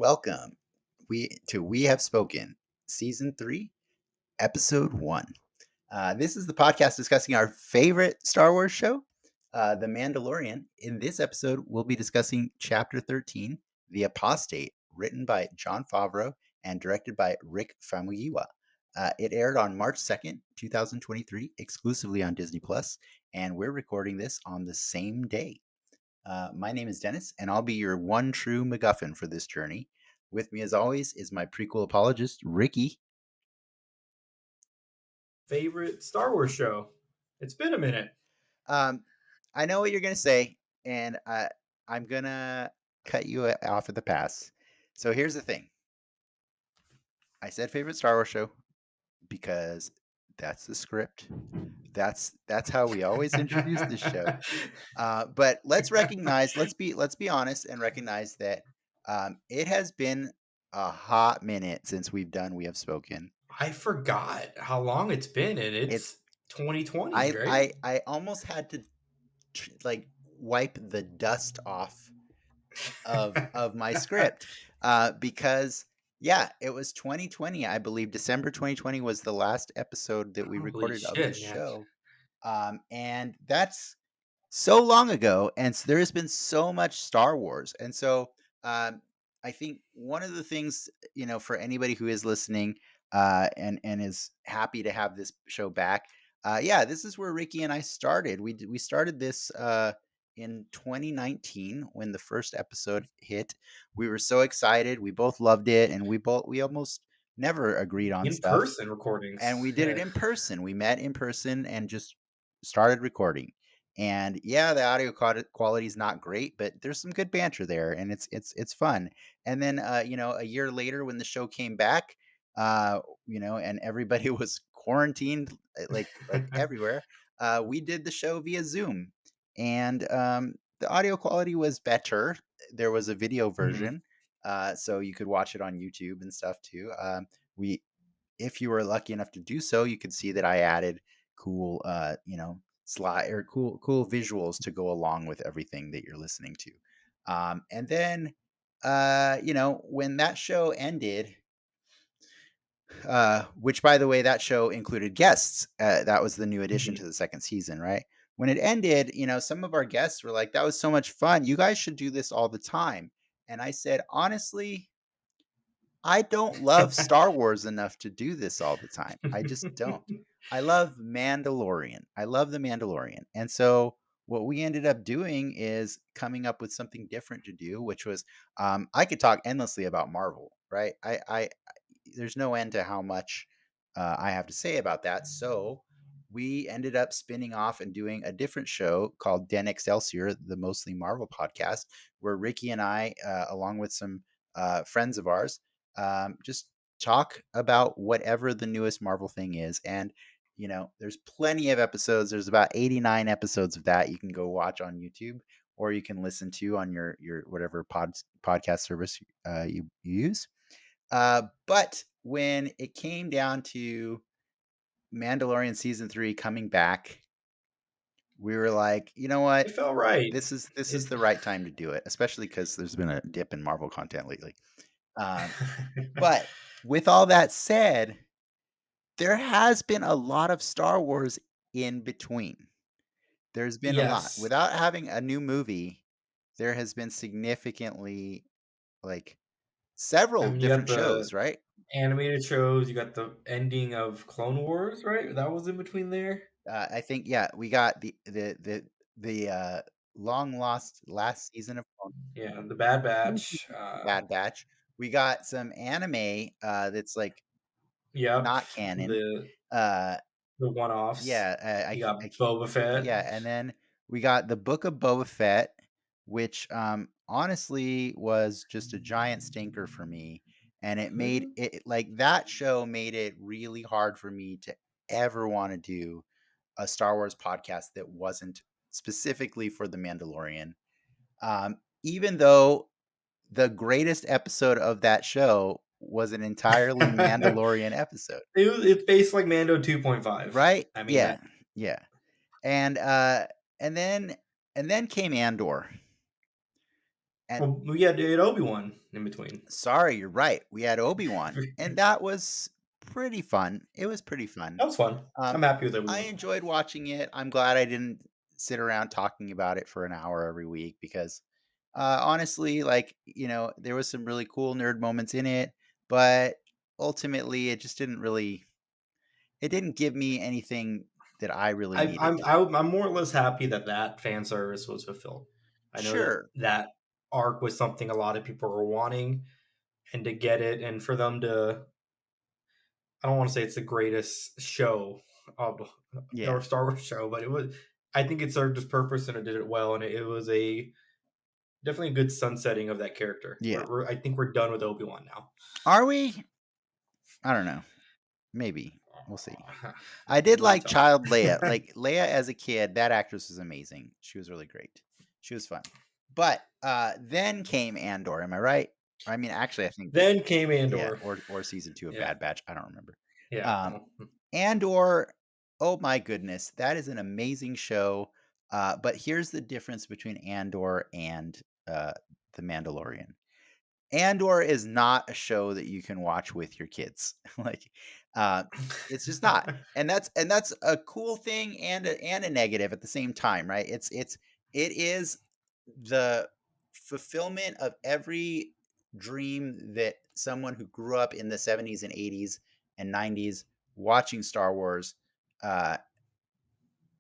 Welcome We Have Spoken, Season 3, Episode 1. This is the podcast discussing our favorite Star Wars show, The Mandalorian. In this episode, we'll be discussing Chapter 13, The Apostate, written by Jon Favreau and directed by Rick Famuyiwa. It aired on March 2nd, 2023, exclusively on Disney+, and we're recording this on the same day. My name is Dennis, and I'll be your one true MacGuffin for this journey. With me, as always, is my prequel apologist, Ricky. Favorite Star Wars show? It's been a minute. I know what you're going to say, and I'm going to cut you off at the pass. So here's the thing. I said favorite Star Wars show because that's the script. That's how we always introduce this show. But let's be honest and recognize that it has been a hot minute since We Have Spoken. I forgot how long it's been, and it's 2020, right? I almost had to wipe the dust off of my script because it was 2020. I believe December 2020 was the last episode that we recorded of this show. And that's so long ago, and there has been so much Star Wars. And so I think one of the things, for anybody who is listening and is happy to have this show back, this is where Ricky and I started. We started this in 2019 when the first episode hit. We were so excited. We both loved it, and we almost never agreed on stuff. In-person recordings. And we did it in person. We met in person and just started recording. And the audio quality is not great, but there's some good banter there, and it's fun. And then a year later, when the show came back, and everybody was quarantined like everywhere, we did the show via Zoom, and the audio quality was better. There was a video version, so you could watch it on YouTube and stuff too. If you were lucky enough to do so, you could see that I added cool slide or cool visuals to go along with everything that you're listening to. And then when that show ended, which, by the way, that show included guests, that was the new addition to the second season, right? When it ended, some of our guests were like, that was so much fun, you guys should do this all the time. And I said, honestly, I don't love Star Wars enough to do this all the time. I just don't. I love Mandalorian. I love the Mandalorian. And so what we ended up doing is coming up with something different to do, which was I could talk endlessly about Marvel, right? I there's no end to how much I have to say about that. So we ended up spinning off and doing a different show called Den Excelsior, the Mostly Marvel podcast, where Ricky and I, along with some friends of ours, just talk about whatever the newest Marvel thing is. And there's plenty of episodes. There's about 89 episodes of that you can go watch on YouTube, or you can listen to on your whatever podcast service you use. But when it came down to Mandalorian season 3 coming back, we were like, you know what? It felt right. This is the right time to do it, especially because there's been a dip in Marvel content lately. But with all that said, there has been a lot of Star Wars in between. There's been a lot. Without having a new movie, there has been significantly several different shows, right? Animated shows. You got the ending of Clone Wars, right? That was in between there. I think we got the long lost last season of Clone Wars. Yeah, the Bad Batch. Bad Batch. We got some anime that's not canon. The one-offs. Yeah, you got Boba Fett. Yeah, and then we got the Book of Boba Fett, which honestly was just a giant stinker for me, and it made it that show made it really hard for me to ever want to do a Star Wars podcast that wasn't specifically for The Mandalorian. Even though the greatest episode of that show was an entirely Mandalorian episode. It's based like Mando 2.5. Right? I mean, yeah. And then came Andor. And Well, we had Obi-Wan in between. sorry, you're right. We had Obi-Wan, and that was pretty fun. It was pretty fun. That was fun. Um, I'm happy with I Obi-Wan. enjoyed watching it. I'm glad I didn't sit around talking about it for an hour every week because, honestly, like, there was some really cool nerd moments in it, but ultimately it just it didn't give me anything that I really I, needed. I'm I'm more or less happy that that fan service was fulfilled. I know that Sure. that arc was something a lot of people were wanting, and to get it, and for them to, I don't want to say it's the greatest show of Yeah. or Star Wars show, but it was. I think it served its purpose and it did it well, and it was a definitely a good sunsetting of that character. Yeah. I think we're done with Obi Wan now. Are we? I don't know. Maybe. We'll see. I It's did really like tough. child Leia. Like Leia as a kid, that actress was amazing. She was really great. She was fun. But then came Andor, am I right? I mean, actually I think Then came yeah, Andor. or season 2 of Yeah, Bad Batch, I don't remember. yeah. Um Well, Andor, oh my goodness, that is an amazing show. But here's the difference between Andor and The Mandalorian. Andor is not a show that you can watch with your kids. Like, uh, it's just not. And that's a cool thing and a negative at the same time, right? It is the fulfillment of every dream that someone who grew up in the 70s and 80s and 90s watching Star Wars uh,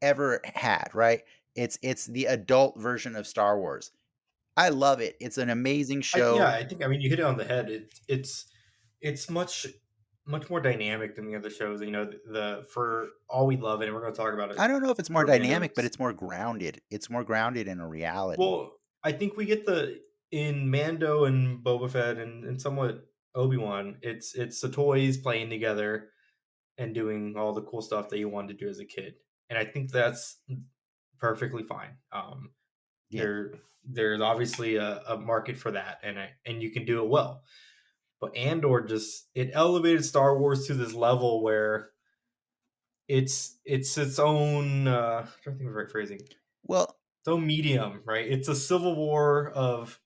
ever had, right? It's the adult version of Star Wars. I love it. It's an amazing Yeah, show. I think, I mean, you hit it on the head. It's much more dynamic than the other shows. You know, the for all we love it, and we're going to talk about it I don't know if it's more for Mando. dynamic, but it's more grounded. It's more grounded in a reality. Well, I think we get the in Mando and Boba Fett and somewhat Obi Wan. It's the toys playing together and doing all the cool stuff that you wanted to do as a kid, and I think that's perfectly fine. Yeah. There there's obviously a market for that, and you can do it well. But Andor just it elevated Star Wars to this level where it's its own. I'm trying to think of the right phrasing. Well, Its own medium, right? It's a civil war of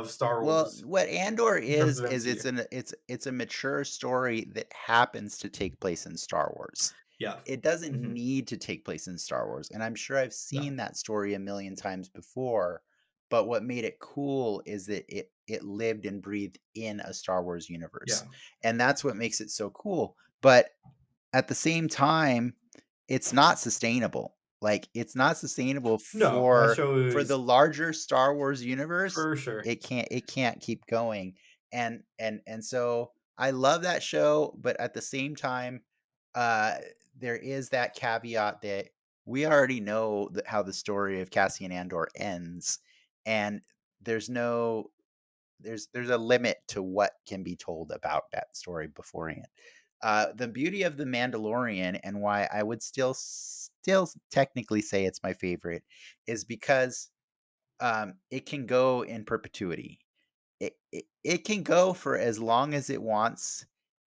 Star Wars what Andor in terms of is MCU. it's a mature story that happens to take place in Star Wars. Yeah. It doesn't Hmm. need to take place in Star Wars, and I'm sure I've No. seen that story a million times before, but what made it cool is that it lived and breathed in a Star Wars universe, Yeah. and that's what makes it so cool. But at the same time, it's not sustainable. Like, it's not sustainable No, that show for is the larger Star Wars universe. for sure. It can't keep going. And so I love that show, but at the same time, uh, there is that caveat that we already know how the story of Cassian Andor ends, and there's no there's a limit to what can be told about that story beforehand. The beauty of the Mandalorian and why I would still technically say it's my favorite is because it can go in perpetuity. It can go for as long as it wants,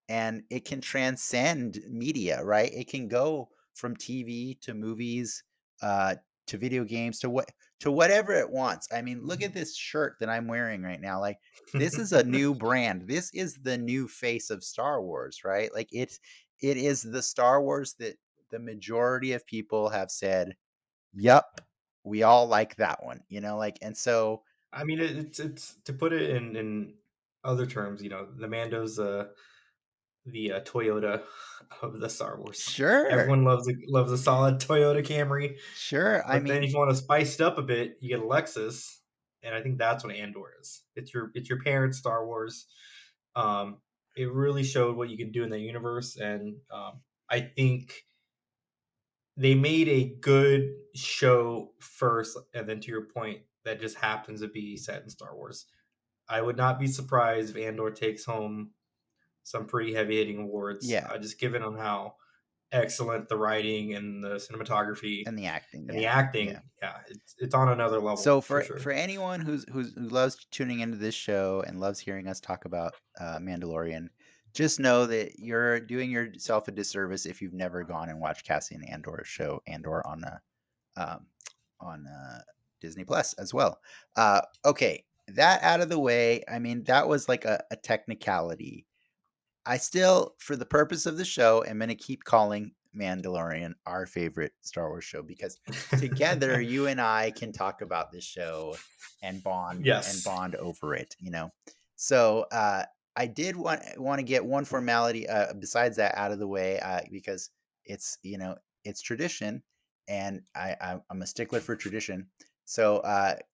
and it can transcend media, right? It can go from TV to movies, uh, to video games, to whatever it wants. I mean, look at this shirt that I'm wearing right now. Like, this is a new brand. This is the new face of Star Wars, right? Like, it is the Star Wars that the majority of people have said, "Yup, we all like that one," like, and so I mean, it's to put it in other terms. You know, the Mando's the Toyota of the Star Wars. sure. Everyone loves a solid Toyota Camry, Sure, I but then mean if you want to spice it up a bit, you get a Lexus, and I think that's what Andor is. It's your parents' Star Wars. Um, it really showed what you can do in that universe, and I think they made a good show first, and then to your point, that just happens to be set in Star Wars. I would not be surprised if Andor takes home some pretty heavy hitting awards, yeah, just given on how excellent the writing and the cinematography and the acting, and the yeah, yeah. acting. Yeah, it's on another level So for for sure. anyone who loves tuning into this show and loves hearing us talk about, Mandalorian, just know that you're doing yourself a disservice if you've never gone and watched Cassian Andor's show, Andor um, on, Disney Plus as well. Okay. that out of the way, I mean, that was like a technicality. I still, for the purpose of the show, am gonna keep calling Mandalorian our favorite Star Wars show because together you and I can talk about this show and Yes. bond over it, you know? So, I did wanna get one formality, besides that out of the way, because it's, it's tradition, and I'm a stickler for tradition. So,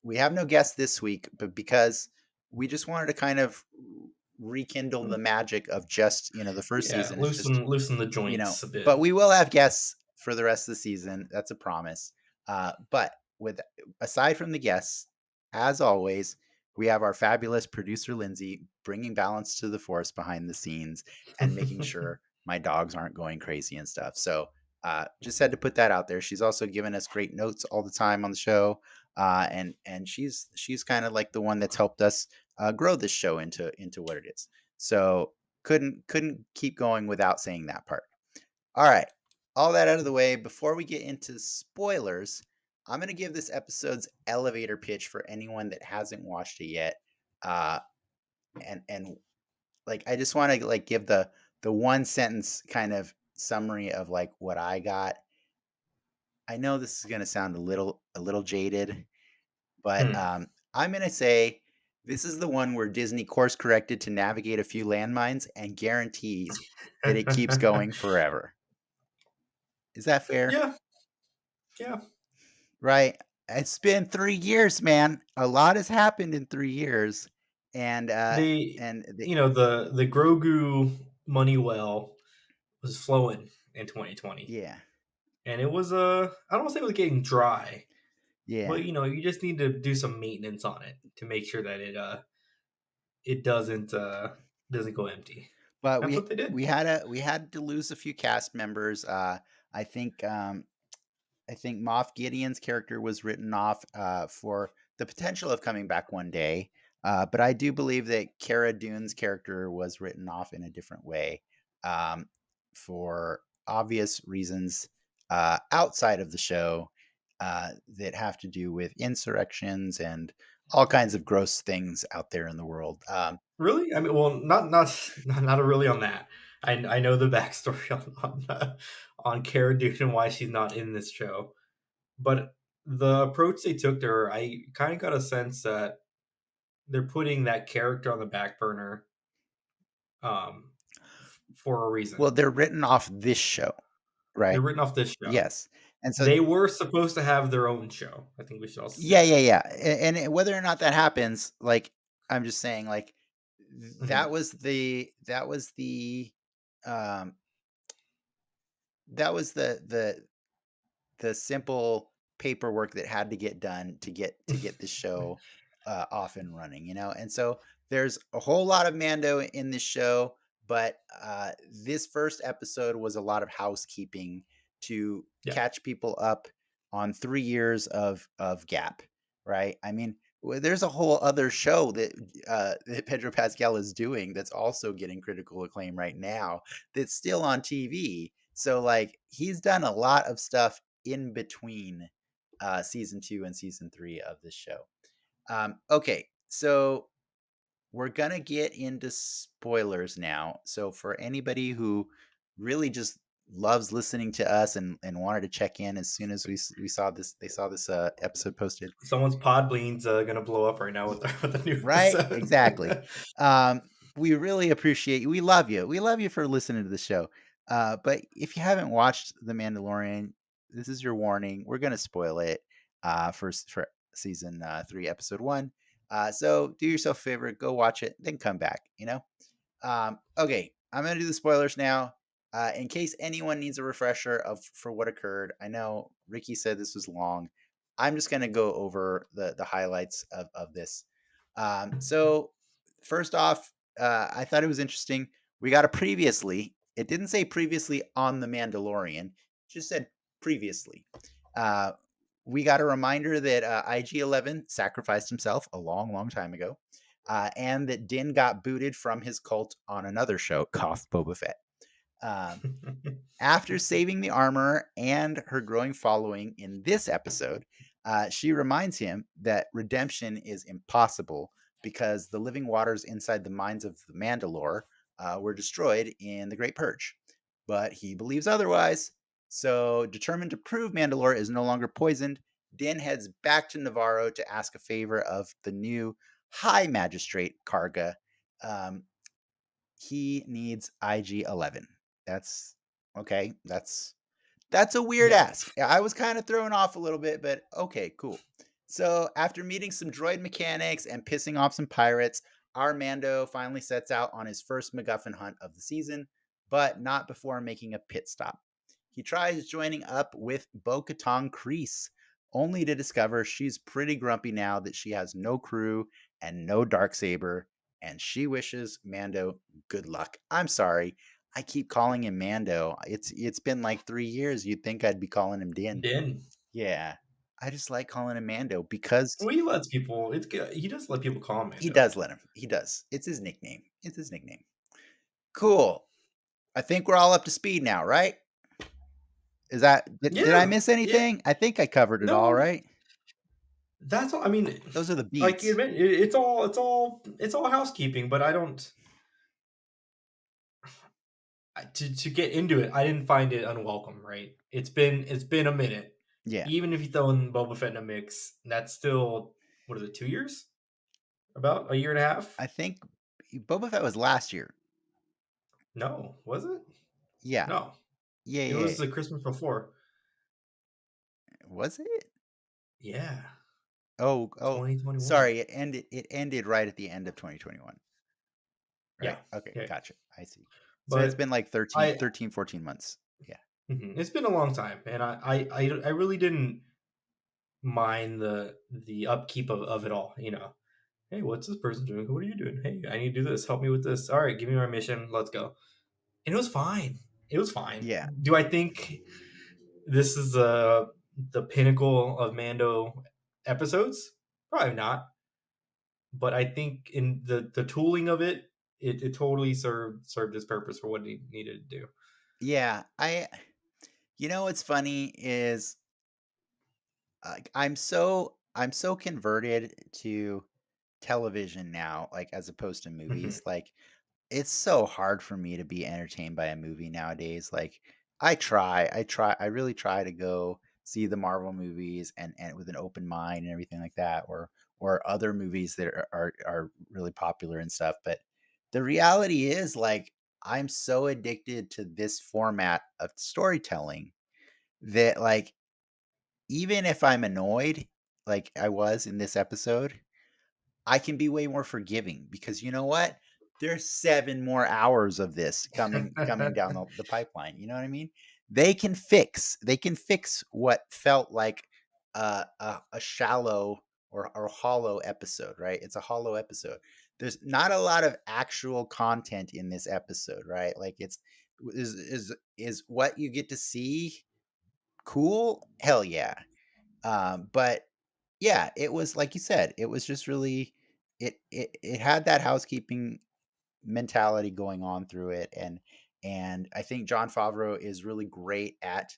we have no guests this week, but because we just wanted to kind of rekindle the magic of just, the first Yeah, season. It's just, loosen the joints a but bit. we will have guests for the rest of the season. That's a promise. But with aside from the guests, as always, we have our fabulous producer Lindsay bringing balance to the force behind the scenes and making sure my dogs aren't going crazy and stuff. So just had to put that out there. She's also given us great notes all the time on the show, and she's kind of like the one that's helped us grow this show into what it is. So couldn't keep going without saying that part. All right. All that out of the way, before we get into spoilers, I'm going to give this episode's elevator pitch for anyone that hasn't watched it yet. Uh and like I just want to like give the one sentence kind of summary of like what I got. I know this is going to sound a little jaded, but Hmm. I'm going to say this is the one where Disney course corrected to navigate a few landmines and guarantees that it keeps going forever. Is that fair? Yeah, yeah. Right. It's been 3 years, man. A lot has happened in 3 years, and, They and the the Grogu money well was flowing in 2020. yeah, And it was I don't wanna say it was getting dry, yeah. but you just need to do some maintenance on it to make sure that it doesn't go empty. But That's we what they did. we had to lose a few cast members. I think, I think Moff Gideon's character was written off, for the potential of coming back one day, but I do believe that Cara Dune's character was written off in a different way, um, for obvious reasons, outside of the show, that have to do with insurrections and all kinds of gross things out there in the world. Really? I mean, well, not really on that. I know the backstory on Cara Dune and why she's not in this show, but the approach they took to her, I kind of got a sense that they're putting that character on the back burner um, for a Well, reason. they're written off this show, They're right? written off this show. Yes, and so They were supposed to have their own show. I think we should also say yeah, yeah, that. yeah, and whether or not that happens, like, I'm just saying, like, Mhm. that was the, um, that was the simple paperwork that had to get done to get the show, off and running, and so there's a whole lot of Mando in this show, but this first episode was a lot of housekeeping to Yeah, catch people up on 3 years of gap, right? I mean, there's a whole other show that Pedro Pascal is doing that's also getting critical acclaim right now that's still on TV. So like he's done a lot of stuff in between season 2 and season 3 of this show. Okay, so we're gonna get into spoilers now. So for anybody who really just loves listening to us and wanted to check in as soon as we saw this, they saw this episode posted. someone's Podbean's gonna blow up right now with with a new Right? episode. Exactly. We really appreciate you. We love you. We love you for listening to the show. But if you haven't watched The Mandalorian, this is your warning. We're gonna spoil it for season 3, episode 1. So do yourself a favor, go watch it, then come back. Okay, I'm gonna do the spoilers now. In case anyone needs a refresher of for what occurred, I know Ricky said this was long. I'm just gonna go over the highlights of this. So first off, I thought it was interesting. We got a previously. It didn't say previously on the Mandalorian. It just said previously. Uh, we got a reminder that IG-11 sacrificed himself a long, long time ago, and that Din got booted from his cult on another show, Cough Boba Fett. Um, After saving the armor and her growing following in this episode, she reminds him that redemption is impossible, because the living waters inside the mines of the Mandalore were destroyed in the Great Purge. But he believes otherwise. So, determined to prove Mandalore is no longer poisoned, Din heads back to Navarro to ask a favor of the new High Magistrate Karga. Um, he needs IG-11. That's okay. That's a weird Yeah. ask. I was kind of thrown off a little bit, but okay, cool. So, after meeting some droid mechanics and pissing off some pirates, our Mando finally sets out on his first MacGuffin hunt of the season, but not before making a pit stop. He tries joining up with Bo Katan Kreese, only to discover she's pretty grumpy now that she has no crew and no dark saber, and she wishes Mando good luck. I'm sorry, I keep calling him Mando. It's been like 3 years. You'd think I'd be calling him Din. Din. Yeah. I just like calling him Mando because Well, he lets people. It's good. He does let people call him he Mando. does let him. He does. It's his nickname. It's his nickname. Cool. I think we're all up to speed now, right? Is that did I Yeah. miss Yeah. anything? I think I covered it all, No, right? that's all. I mean, Those are the like you beats. admit, it's all housekeeping. But I don't to get into it. I didn't find it unwelcome. Right? It's been a minute. Yeah. Even if you throw in Boba Fett in a mix, that's still what is it? 2 years? About a year and a half? I think Boba Fett was last year. No, was it? Yeah. No, Yeah, it yeah. was the Christmas before. Was it? Yeah, Oh, oh, 2021. sorry. It ended right at the end of 2021. Yeah, Right. Okay. yeah. Gotcha. I see. So it's But been like I 14 months. Yeah. it's been a long time, and I really didn't mind the upkeep of it all. Hey, what's this person doing? What are you doing? Hey, I need to do this. Help me with this. All right, give me my mission. Let's go. And it was fine. It was fine. Yeah. Do I think this is the pinnacle of Mando episodes? Probably not. But I think in the tooling of it, it totally served its purpose for what it needed to do. Yeah. What's funny is I'm so converted to television now, like as opposed to movies. Mhm. Like it's so hard for me to be entertained by a movie nowadays. Like I really try to go see the Marvel movies and with an open mind and everything like that, or other movies that are really popular and stuff. But the reality is, like, I'm so addicted to this format of storytelling that, like, even if I'm annoyed, like I was in this episode, I can be way more forgiving because you know what? There's 7 more hours of this coming down the pipeline, you know what I mean? They can fix what felt like a shallow or hollow episode, right? It's a hollow episode. There's not a lot of actual content in this episode, right? Like is what you get to see cool? Hell yeah. But yeah, it was like you said, it was just really it had that housekeeping mentality going on through it, and I think John Favreau is really great at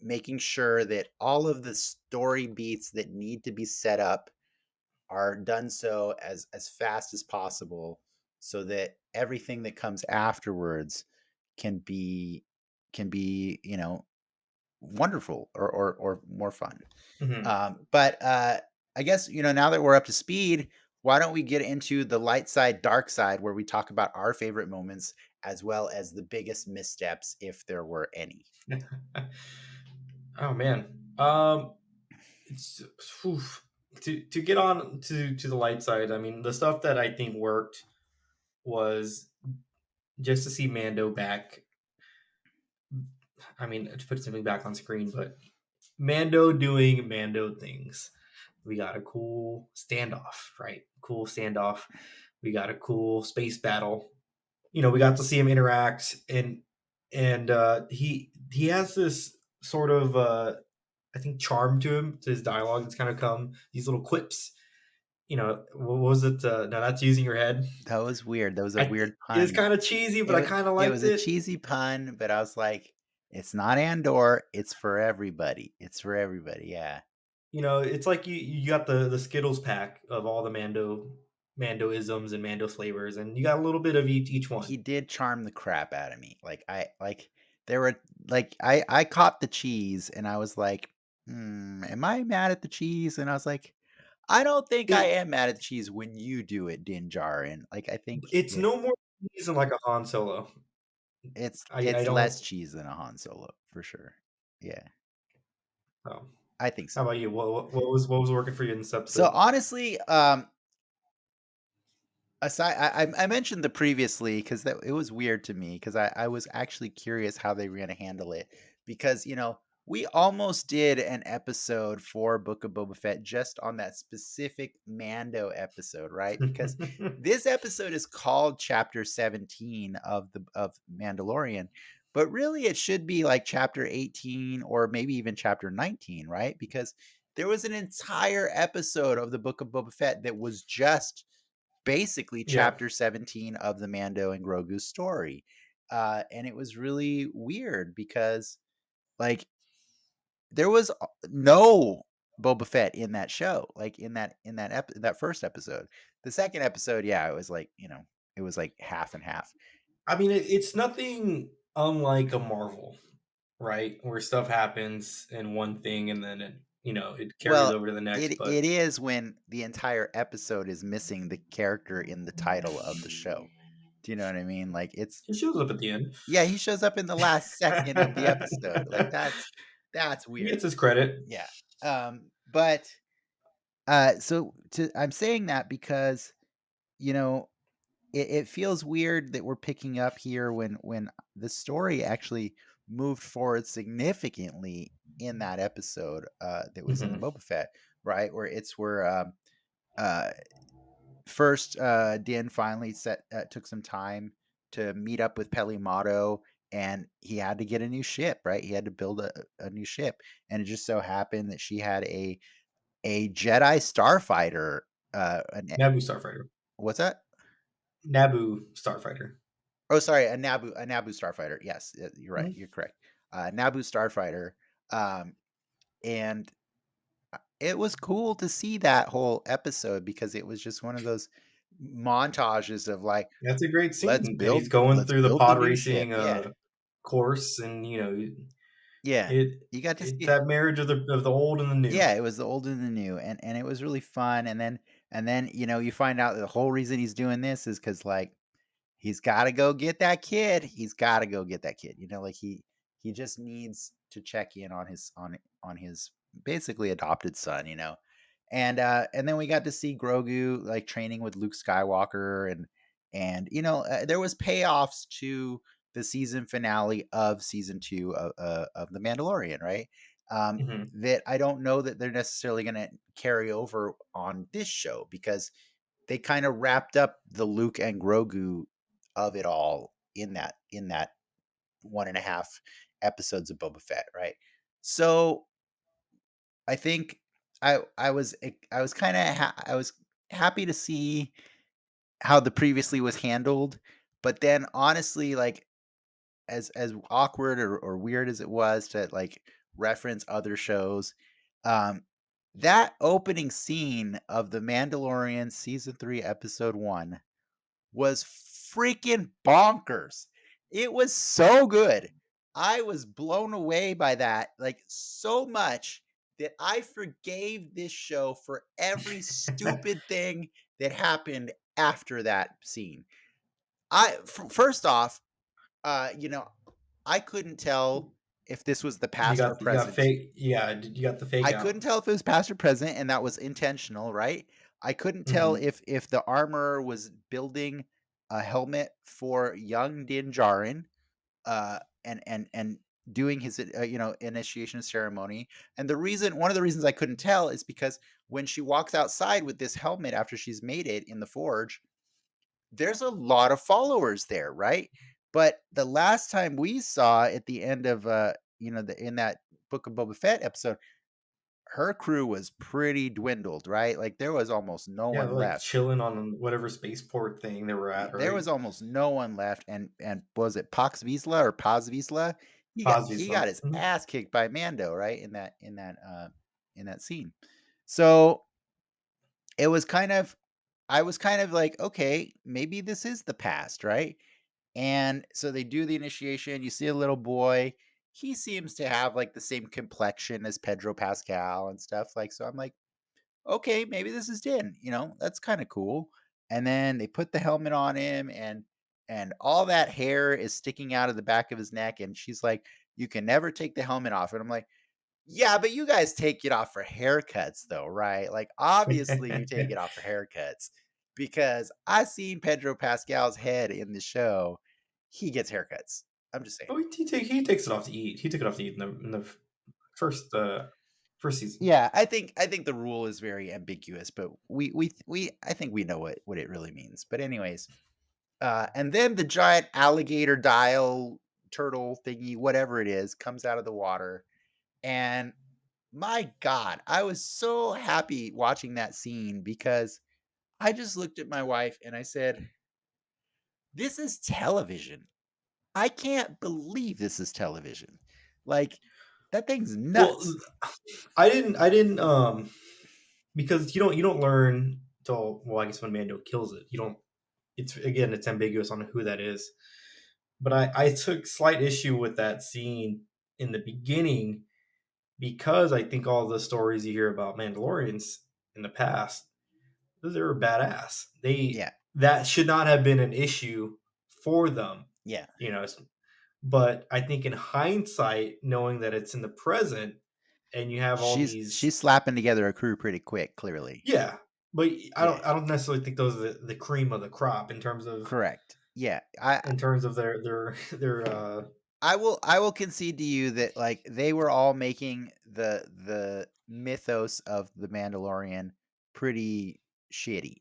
making sure that all of the story beats that need to be set up are done so as fast as possible so that everything that comes afterwards can be can be wonderful or more fun. Mhm. But I guess now that we're up to speed, why don't we get into the light side, dark side, where we talk about our favorite moments as well as the biggest missteps, if there were any. Oh man. It's oof. To get on to the light side. I mean, the stuff that I think worked was just to see Mando back. I mean, to put something back on screen, but Mando doing Mando things. We got a cool standoff, right? Cool standoff. We got a cool space battle. We got to see him interact, and he has this sort of I think charm to him, to his dialogue. It's kind of come these little quips. What was it? No, that's using your head. That was weird. That was a weird It was pun. kind of cheesy, but It I was kind of it liked was a it. cheesy pun, but I was like, it's not Andor. It's for everybody. It's for everybody. Yeah. It's like you got the Skittles pack of all the Mando. Mandoisms and Mando flavors, and you got a little bit of each one. He did charm the crap out of me. There were I caught the cheese and I was like, am I mad at the cheese? And I was like, I don't think I It am mad at the cheese when you do it, Din Djarin. Like I think it's no more cheese than like a Han Solo. I it's don't. less cheese than a Han Solo for sure. Yeah, Oh. I think How so. about you? What was working for you in this So episode? honestly, aside, I mentioned the previously because that it was weird to me because I was actually curious how they were going to handle it because we almost did an episode for Book of Boba Fett just on that specific Mando episode, right? Because this episode is called Chapter 17 of Mandalorian, but really it should be like Chapter 18 or maybe even Chapter 19, right? Because there was an entire episode of the Book of Boba Fett that was just basically Yeah. chapter 17 of the Mando and Grogu story. And it was really weird because like there was no Boba Fett in that show, like in that first episode. The second episode, yeah, it was like, it was like half and half. I mean, it's nothing unlike a Marvel, right? Where stuff happens in one thing and then it carries Well, over to the next. it But is when the entire episode is missing the character in the title of the show. Do you know what I mean? Like it's he shows up at the end. Yeah, he shows up in the last second of the episode. Like that's He weird. gets his credit. Yeah. But so I'm saying that because, you know, it feels weird that we're picking up here when the story actually moved forward significantly in that episode that was in the Hmm. Boba Fett, right? Where uh first, Din finally took some time to meet up with Pelimato, and he had to get a new ship, right? He had to build a new ship, and it just so happened that she had a Jedi starfighter. Naboo Starfighter. What's that? Naboo Starfighter. Oh, sorry, a Naboo starfighter. Yes, you're right. Mhm. You're correct. Naboo starfighter, um, and it was cool to see that whole episode because it was just one of those montages of like That's a great let's scene, and he's build going let's through the build the pod new ship. racing Yeah. course, and Yeah. it You got to it's see that marriage of the old and the new. Yeah, it was the old and the new, and it was really fun, and then, you find out that the whole reason he's doing this is because like, he's gotta go get that kid. He's gotta go get that kid, like, he just needs to check in on his basically adopted son. And then we got to see Grogu, like, training with Luke Skywalker and there was payoffs to the season finale of season 2 of The Mandalorian, right? Hmm. That I don't know that they're necessarily gonna carry over on this show because they kinda wrapped up the Luke and Grogu of it all in that 1.5 episodes of Boba Fett, right? So, I think I was kinda I was happy to see how the previously was handled, but then honestly, like, as awkward or weird as it was to, like, reference other shows, um, that opening scene of The Mandalorian season 3, episode 1 was freaking bonkers. It was so good. I was blown away by that, like, so much that I forgave this show for every stupid thing that happened after that scene. First off, I couldn't tell if this was the You past or got you got present. fake, yeah. You got the fake I out. couldn't tell if it was past or present, and that was intentional, right? I couldn't tell Hmm. if the armorer was building a helmet for young Din Djarin, and doing his initiation ceremony. And one of the reasons I couldn't tell is because when she walks outside with this helmet after she's made it in the forge, there's a lot of followers there, right? But the last time we saw at the end of in that Book of Boba Fett episode, her crew was pretty dwindled, right? Like there was almost no Yeah, one they're like left. chilling on whatever spaceport thing they were at, There right? was almost no one left, and was it Pax Vizsla or Paz Vizsla? He got Positron. his ass kicked by Mando, right? In that scene. So it was kind of I was kind of like, okay, maybe this is the past, right? And so they do the initiation. You see a little boy. He seems to have like the same complexion as Pedro Pascal and stuff. Like, so I'm like, okay, maybe this is Din. That's kind of cool. And then they put the helmet on him, and all that hair is sticking out of the back of his neck. And she's like, you can never take the helmet off. And I'm like, yeah, but you guys take it off for haircuts though, right? Like, obviously you take it off for haircuts because I seen Pedro Pascal's head in the show. He gets haircuts. I'm just saying. Oh, he takes it off to eat. He took it off to eat in the first first season. Yeah, I think the rule is very ambiguous, but we I think we know what it really means. But anyways, and then the giant alligator dial turtle thingy, whatever it is, comes out of the water. And my God, I was so happy watching that scene because I just looked at my wife and I said, "This is television. I can't believe this is television. Like, that thing's Well, nuts." I didn't because you don't learn till, well, I guess when Mando kills it. You don't it's ambiguous on who that is. But I took slight issue with that scene in the beginning because I think all the stories you hear about Mandalorians in the past, they were badass. Yeah, That should not have been an issue for them, yeah. you know. But I think in hindsight, knowing that it's in the present and you have all She's these, slapping together a crew pretty quick, clearly. yeah. But I Yeah, don't necessarily think those are the cream of the crop in terms of correct. Yeah, I their I will concede to you that, like, they were all making the mythos of the Mandalorian pretty shitty.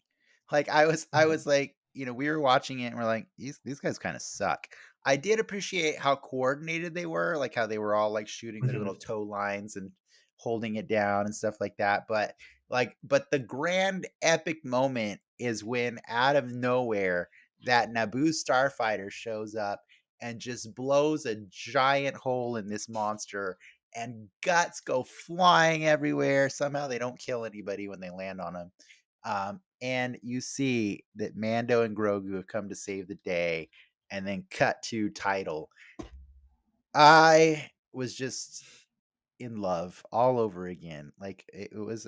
Like, I was like, we were watching it and we're like, these guys kinda suck. I did appreciate how coordinated they were, like, how they were all, like, shooting their little Mhm. tow lines and holding it down and stuff like that, but the grand epic moment is when out of nowhere, that Naboo starfighter shows up and just blows a giant hole in this monster, and guts go flying everywhere. Somehow they don't kill anybody when they land on him. And you see that Mando and Grogu have come to save the day, and then cut to title. I was just in love all over again. Like, it was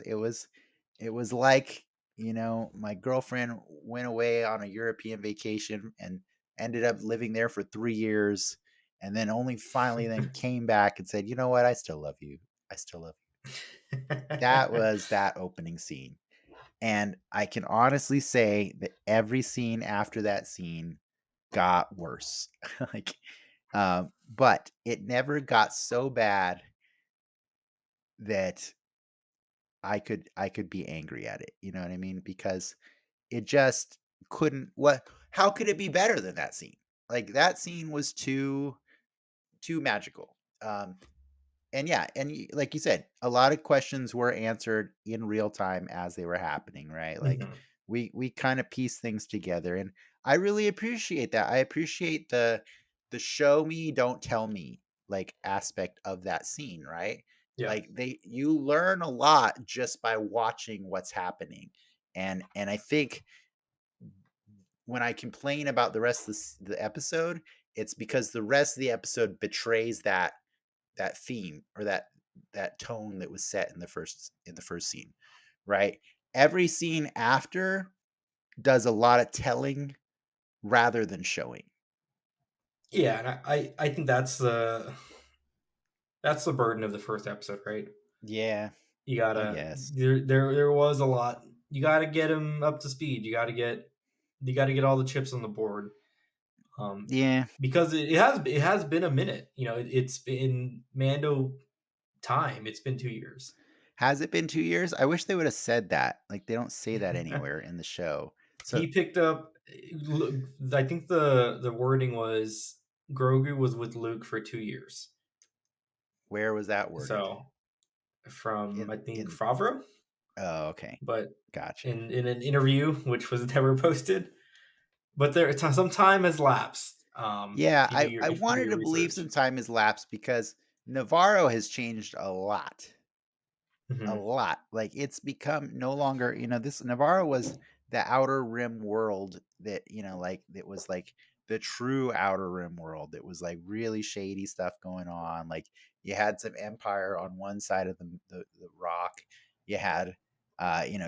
like, my girlfriend went away on a European vacation and ended up living there for 3 years, and then only finally then came back and said, "You know what? I still love you. I still love you." That was that opening scene. And I can honestly say that every scene after that scene got worse. Like, but it never got so bad that I could be angry at it, you know what I mean? Because it just couldn't what how could it be better than that scene? Like, that scene was too magical. And yeah, and like you said, a lot of questions were answered in real time as they were happening, right? Like, Mhm. we kind of piece things together, and I really appreciate that. I appreciate the show me, don't tell me like aspect of that scene, right? Yeah. Like, you learn a lot just by watching what's happening. And I think when I complain about the rest of the episode, it's because the rest of the episode betrays that theme or that tone that was set in the first scene, right? Every scene after does a lot of telling rather than showing. Yeah, and I think that's the burden of the first episode, right? Yeah, You I gotta guess. there was a lot. You gotta get him up to speed. You gotta get all the chips on the board. Um, Yeah. because it has been a minute. It's been Mando time. It's been 2 years. Has it been 2 years? I wish they would have said that. Like, they don't say that anywhere in the show. So, He picked up. I think the wording was Grogu was with Luke for 2 years. where was that worded? So from, In I think, in Favreau, Oh, okay. but Gotcha. in an interview which was never posted. But some time has lapsed. Yeah, I If you do wanted your to believe some research. time has lapsed because Navarro has changed a lot. A Mhm. lot. Like, it's become no longer, this Navarro was the outer rim world that, like, that was like the true outer rim world. That was like really shady stuff going on. Like, you had some empire on one side of the rock. You had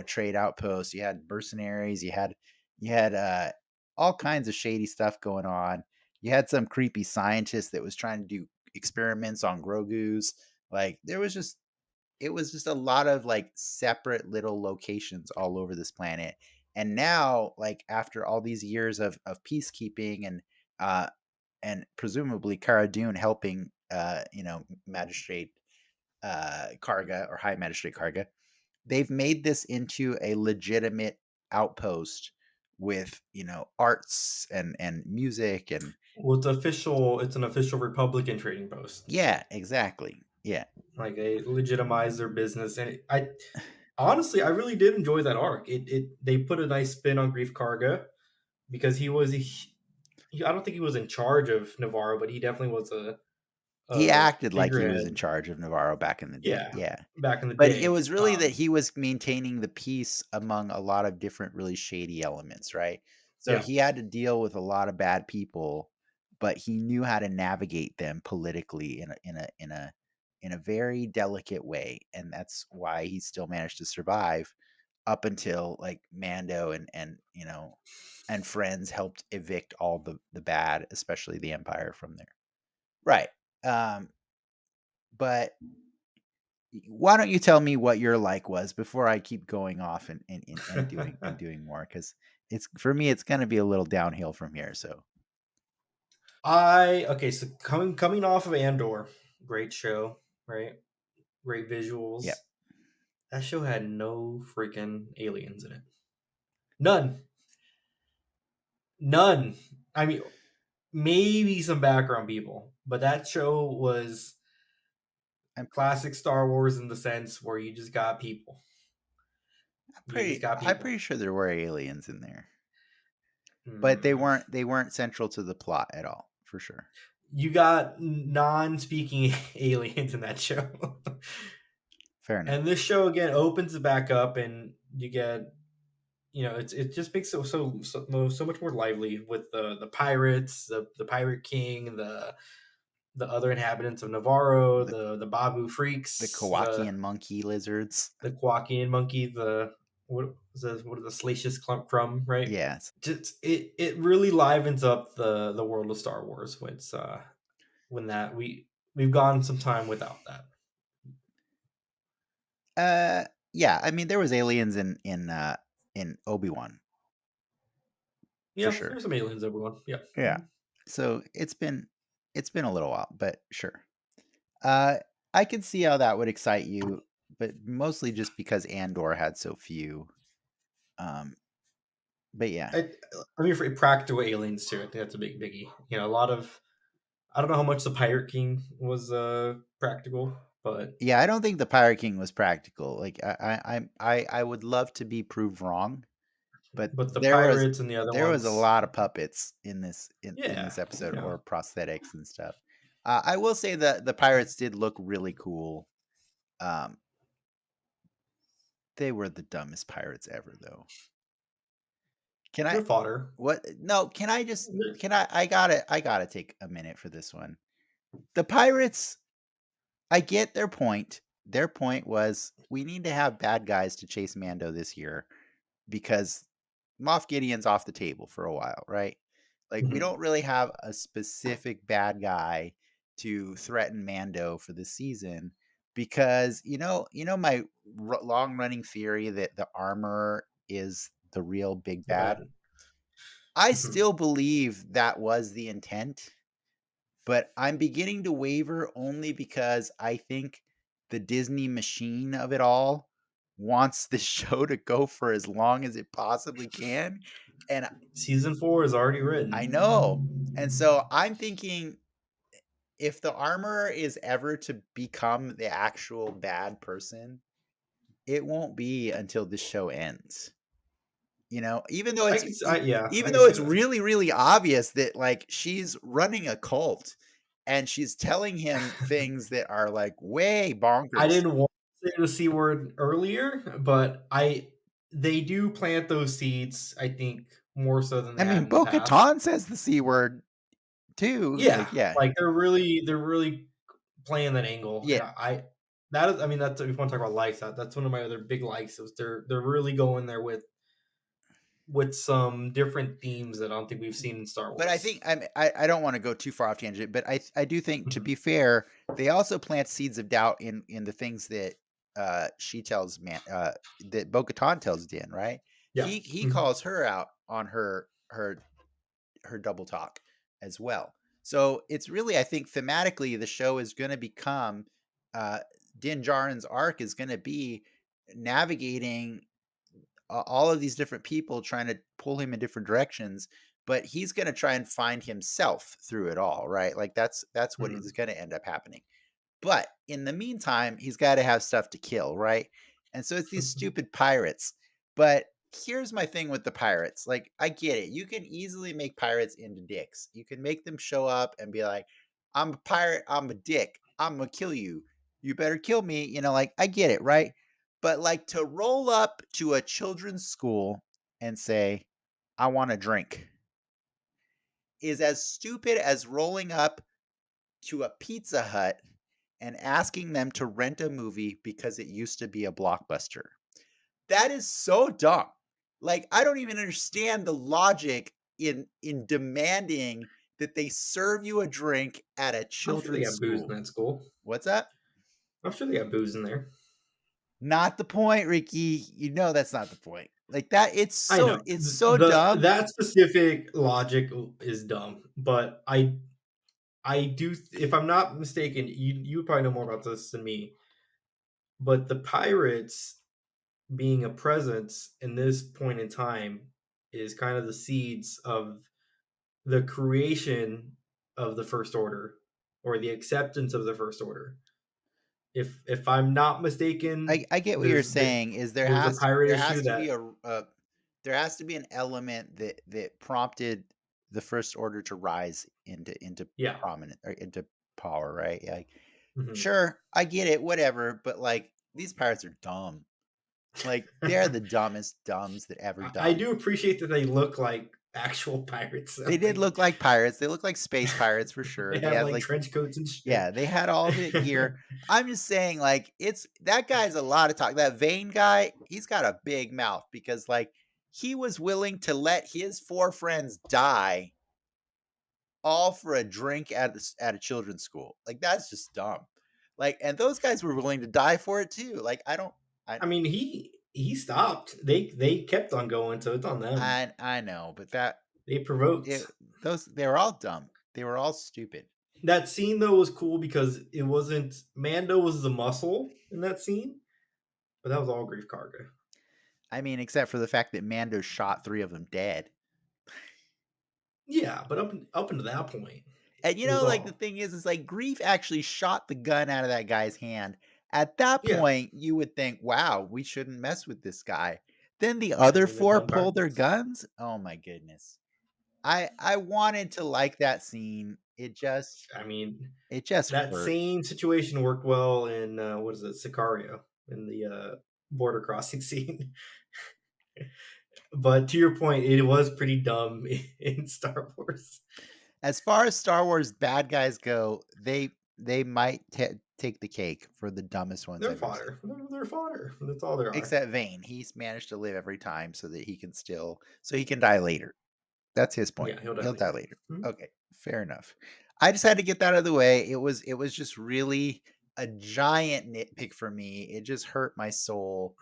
trade outposts, you had mercenaries, you had all kinds of shady stuff going on. You had some creepy scientist that was trying to do experiments on Grogu's. Like, it was just a lot of like separate little locations all over this planet. And now, like, after all these years of peacekeeping uh and presumably Cara Dune helping magistrate Karga, or high magistrate Karga, they've made this into a legitimate outpost with, arts and music and Well, it's an official Republican trading post. yeah, exactly. Yeah. Like they legitimize their business, and I honestly I really did enjoy that arc. They put a nice spin on Grief Karga because I don't think he was in charge of Navarro, but he definitely was He a acted like he was in figurehead. charge of Navarro back in the day, Yeah, yeah. back in the But it day. was really that he was maintaining the peace among a lot of different really shady elements, right? So Yeah. he had to deal with a lot of bad people, but he knew how to navigate them politically in a very delicate way, and that's why he still managed to survive up until like Mando and friends helped evict all the bad, especially the Empire, from there. Right. Um, but why don't you tell me what your like was before I keep going off and doing more? Because it's, for me, it's gonna be a little downhill from here. So I okay, so coming off of Andor, great show, right? Great yeah, visuals. That show had no freaking aliens in it. None. None. I mean, maybe some background people, but that show was I'm classic Star Wars in the sense where you just got people. You just got I'm people. pretty sure there were aliens in there, but they Hmm. weren't central to the plot at all, for sure. You got non-speaking aliens in that show. Fair enough. And this show again opens it back up, and you get it just makes it so much more lively with the pirates, the pirate king, the other inhabitants of Navarro, The the Babu the freaks, Kowakian monkey lizards. the Quakian monkey, the what are the Salacious Crumb, right? Yes. Just it really livens up the world of Star Wars when it's when that we've gone some time without that. Yeah. I mean, there was aliens in Obi-Wan, for Yeah, sure. there's some aliens, everyone. Yeah. Yeah. Mhm. So it's been a little while, but sure. Uh, I can see how that would excite you, but mostly just because Andor had so few. Um, but yeah. I mean, for practical aliens too, I think that's a big biggie. A lot of I don't know how much the Pirate King was practical, but Yeah, I don't think the Pirate King was practical. Like, I would love to be proved wrong, but the there was pirates and the other there was a ones, lot of puppets in yeah, this episode, yeah, or prosthetics and stuff. I will say that the pirates did look really cool. Um, they were the dumbest pirates ever, though. Can I they're fodder. what no, can I gotta take a minute for this one. The pirates, I get their point. Their point was, we need to have bad guys to chase Mando this year because Moff Gideon's off the table for a while, right? Like, we Mhm. don't really have a specific bad guy to threaten Mando for this season because my long running theory that the armor is the real big The bad. bad. I Mhm. still believe that was the intent, but I'm beginning to waver only because I think the Disney machine of it all wants the show to go for as long as it possibly can. And Season 4 is already I written. know. And so I'm thinking, if the armor is ever to become the actual bad person, it won't be until this show ends. Even though Yeah, I even can though see it's that. really, really obvious that, like, she's running a cult and she's telling him things that are like way I bonkers. didn't want to say the C word earlier, but they do plant those seeds, I think, more so than they I have mean, in the past. Bo-Katan says the C word too. Yeah, Like, yeah. like they're really playing that angle, Yeah. and I that is, I mean, that's if you want to talk about likes, that's one of my other big likes. Is they're really going there with some different themes that I don't think we've seen in Star But I Wars. think I don't want to go too far off tangent, but I do think, to be fair, they also plant seeds of doubt in the things that she tells man that Bo-Katan tells Din, right? Yeah. He Mhm. calls her out on her double talk as well. So it's really, I think, thematically the show is going to become uh Din Djarin's arc is going to be navigating all of these different people trying to pull him in different directions, but he's going to try and find himself through it all, right? Like that's what is Mhm. going to end up happening. But in the meantime, he's got to have stuff to kill, right? And so it's these stupid pirates. But here's my thing with the pirates. Like, I get it. You can easily make pirates into dicks. You can make them show up and be like, I'm a pirate. I'm a dick. I'm going to kill you. You better kill me. Like, I get it, right? But like to roll up to a children's school and say, I want a drink is as stupid as rolling up to a Pizza Hut and asking them to rent a movie because it used to be a Blockbuster. That is so dumb. Like, I don't even understand the logic in demanding that they serve you a drink at a I'm sure they children's got booze in school. that school. What's that? I'm sure they got booze in there. Not the point, Ricky. You know that's not the point. Like that, it's I so know it's so the dumb. that specific logic is dumb, but I do, if I'm not mistaken, you probably know more about this than me. But the pirates being a presence in this point in time is kind of the seeds of the creation of the First Order, or the acceptance of the First Order. If I'm not mistaken, I get what you're saying. Is there was a pirate there issue has to be that, there has to be an element that prompted the first order to rise into yeah. prominent or into power, right? Yeah, like, Mhm. sure, I get it, whatever, but like these pirates are dumb. Like they're the dumbest dumbs that ever I done. do appreciate that they look like actual pirates. They So, did like, look like pirates. They look like space pirates for they sure. They have had like like trench coats and yeah, shit. they had all the gear. I'm just saying, like, it's that guy's a lot of talk. That Vane guy, he's got a big mouth because, like, he was willing to let his four friends die all for a drink at a children's school. Like, that's just dumb. Like, and those guys were willing to die for it too. Like, I, I mean, he stopped. They kept on going, so it's on them. I know, but that They provoked. they were all dumb. They were all stupid. That scene though was cool because it wasn't, Mando was the muscle in that scene, but that was all Grief Karga. I mean, except for the fact that Mando shot three of them dead. Yeah, but up until that point, And it was like the all, thing is like Grief actually shot the gun out of that guy's hand. At that yeah. point, you would think, wow, we shouldn't mess with this guy. Then the And other then the four dumb pulled their pirates. guns. Oh my goodness. I wanted to like that scene. I mean, It just that hurt. same situation worked well in what is it, Sicario, in the border crossing scene. But to your point, it was pretty dumb in Star Wars. As far as Star Wars bad guys go, they might take the cake for the dumbest ones They're I've ever seen. fodder. They're fodder. That's all they are. Except Vane, he's managed to live every time so that he can die later. That's his point. Yeah, he'll die He'll die later. later. Hmm? Okay, fair enough. I just had to get that out of the way. It was just really a giant nitpick for me. It just hurt my soul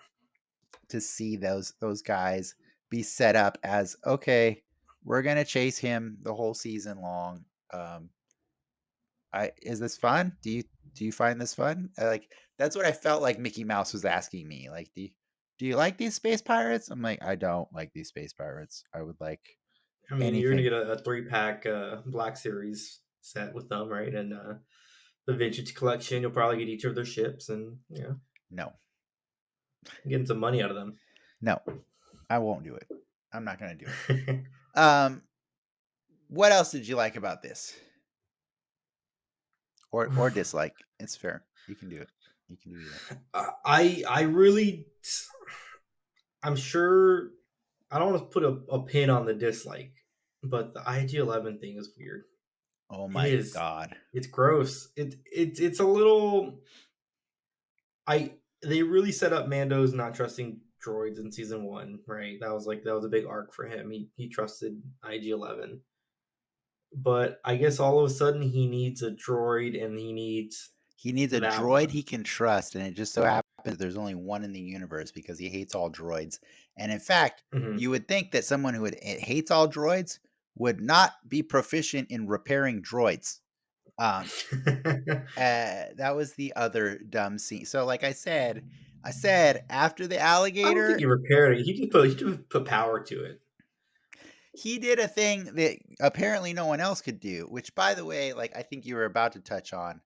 to see those guys be set up as okay, we're gonna chase him the whole season long. Um, I is this fun? Do you find this fun? Like that's what I felt like Mickey Mouse was asking me. Like, do you like these space pirates? I'm like, I don't like these space pirates. I would like I mean, you're gonna anything. get a 3 pack Black Series set with them, right? And the vintage collection, you'll probably get each of their ships, and No, getting some money out of them. no, I won't do it. I'm not gonna do it. Um, what else did you like about this, or dislike? It's fair. You can do it. You can do either. I really I'm sure I don't want to put a pin on the dislike, but the IG-11 thing is weird. Oh It my is. god. It's gross. It's a little. I They really set up Mando's not trusting droids in season one, right? That was a big arc for him. He trusted IG-11, but I guess all of a sudden he needs a droid and he needs He needs a that droid one. he can trust, and it just so happens there's only one in the universe because he hates all droids. And in fact, Hmm. you would think that someone who hates all droids would not be proficient in repairing droids. Um, that was the other dumb scene. So, like I said after the I don't think alligator, he repaired it. He just put power to it. he did a thing that apparently no one else could do. Which, by the way, like I think you were about to touch on.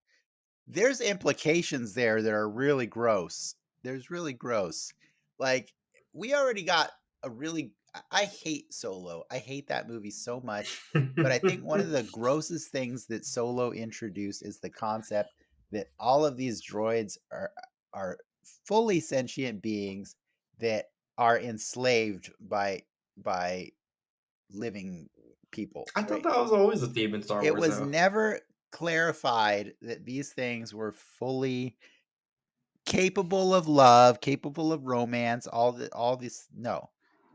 There's implications there that are really gross. There's really gross. Like, we already got a really I hate Solo. I hate that movie so much, but I think one of the grossest things that Solo introduced is the concept that all of these droids are fully sentient beings that are enslaved by living people, I thought right? that was always a theme in Star It Wars, was though. never clarified that these things were fully capable of love, capable of romance, all this no.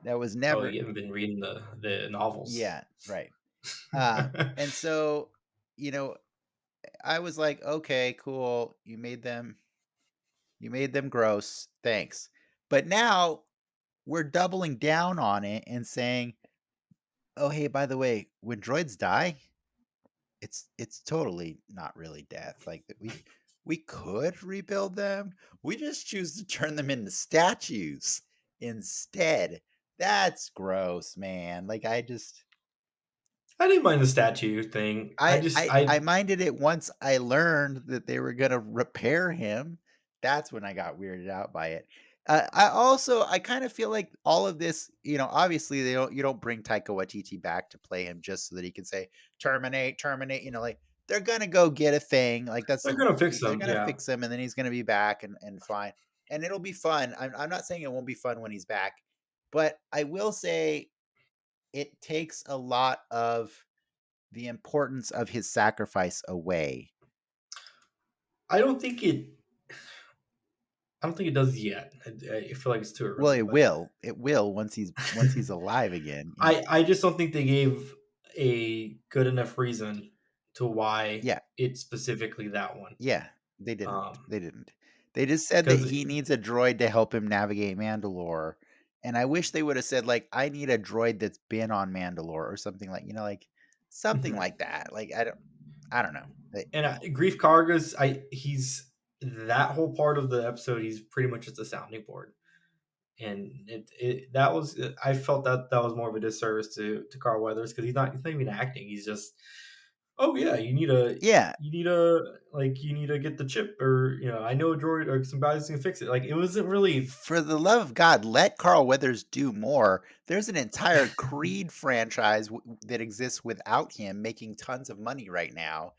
That was Oh, never you haven't been reading the novels. yeah, right. And so, you know, I was like, "Okay, cool. You made them gross. Thanks." But now we're doubling down on it and saying, "Oh, hey, by the way, when droids die, it's totally not really death. Like that we could rebuild them. We just choose to turn them into statues instead. That's gross, man. Like I didn't mind the statue thing. I minded it once I learned that they were gonna repair him. That's when I got weirded out by it. I kind of feel like all of this, obviously you don't bring Taika Waititi back to play him just so that he can say terminate, terminate. Like they're gonna go get a thing. Like They're gonna fix they're them, gonna yeah. fix him, and then he's gonna be back and fine, and it'll be fun. I'm not saying it won't be fun when he's back, but I will say it takes a lot of the importance of his sacrifice away. I don't think it. I don't think it does yet. I feel like it's too Well, early, it but will. It will once he's alive again. I just don't think they gave a good enough reason to why Yeah, it's specifically that one. yeah. They didn't. Um, They didn't. They just said that because he needs a droid to help him navigate Mandalore. And I wish they would have said like, I need a droid that's been on Mandalore or something like, like something like that. Like I don't know. and Grief Karga's he's that whole part of the episode. He's pretty much just a sounding board, and that was I felt that that was more of a disservice to Carl Weathers because he's not even acting. He's just oh yeah, Yeah, you need to get the chip or I know a droid or some guys can fix it. Like it wasn't really. for the love of God, let Carl Weathers do more. There's an entire Creed franchise that exists without him making tons of money right now.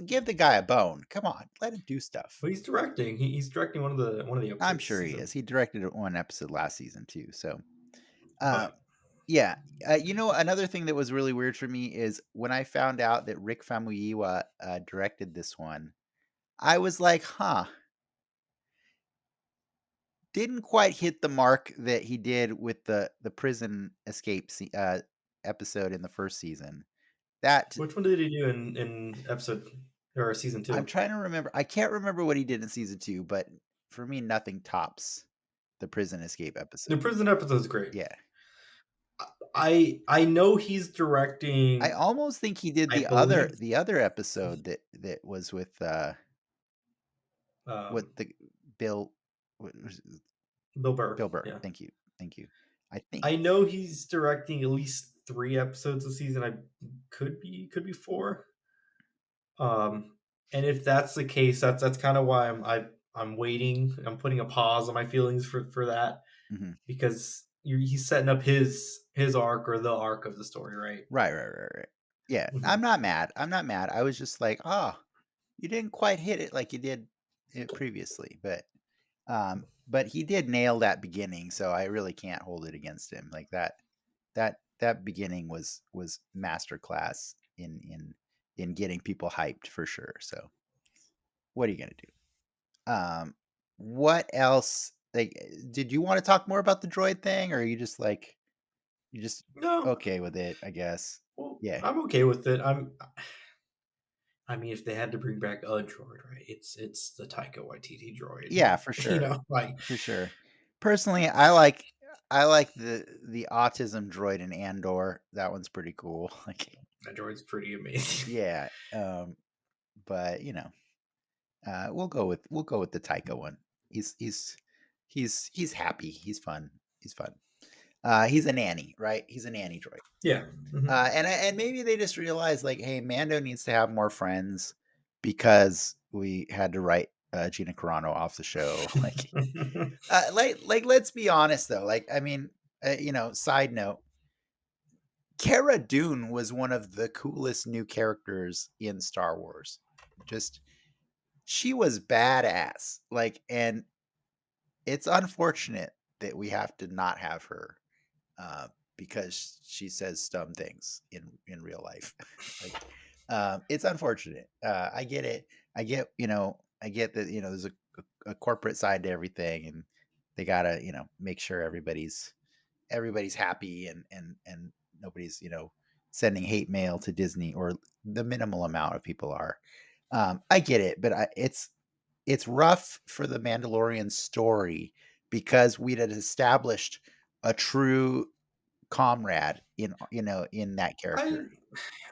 Give the guy a bone. Come on, let him do stuff. But he's directing. He's directing one of the I'm episodes this sure he is. season. He directed one episode last season too. So, uh, But yeah. Another thing that was really weird for me is when I found out that Rick Famuyiwa directed this one. I was like, huh, didn't quite hit the mark that he did with the prison escape episode in the first season. That which one did he do in episode or season I'm two? trying to remember. I can't remember what he did in season 2, but for me, nothing tops the prison escape The episode. prison episode is great. Yeah. I know he's I directing. almost think he did I believe the other episode that was with um, the Bill what was it? Bill Burr. Bill Burr. Yeah, Thank you. Thank you. I think I know he's directing at least 3 episodes a season. I could be four. Um, and if that's the case, that's kind of why I'm waiting. I'm putting a pause on my feelings for that mhm. because he's setting up his arc or the arc of the story, right? Right. Yeah, I'm Mhm. not mad. I'm not mad. I was just like, "Oh, you didn't quite hit it like you did it previously." But but he did nail that beginning, so I really can't hold it against him. Like that beginning was masterclass in getting people hyped for sure. So what are you gonna do? What else? Like, did you want to talk more about the droid thing, or are you just like you just No, okay with it? I guess. well, Yeah. I'm okay with it. I mean, if they had to bring back a droid, right? It's the Taika Waititi droid. Yeah, for You sure. know, like For sure. Personally, I like the autism droid in Andor. That one's pretty cool. Like, that droid's pretty amazing. yeah. But we'll go with the Taika one. He's happy. He's fun. He's fun. He's a nanny, right? He's a nanny droid. Yeah. Mhm. And maybe they just realized like, hey, Mando needs to have more friends because we had to write Gina Carano off the show. Like, let's be honest though. Like, I mean, side note, Cara Dune was one of the coolest new characters in Star Wars. Just she was badass. Like, and it's unfortunate that we have to not have her uh, because she says dumb things in real life. Like, it's unfortunate. I get it. I get that. There's a corporate side to everything, and they gotta make sure everybody's happy and nobody's sending hate mail to Disney, or the minimal amount of people are. I get it, but it's rough for the Mandalorian story because we'd had established a true comrade in that I character.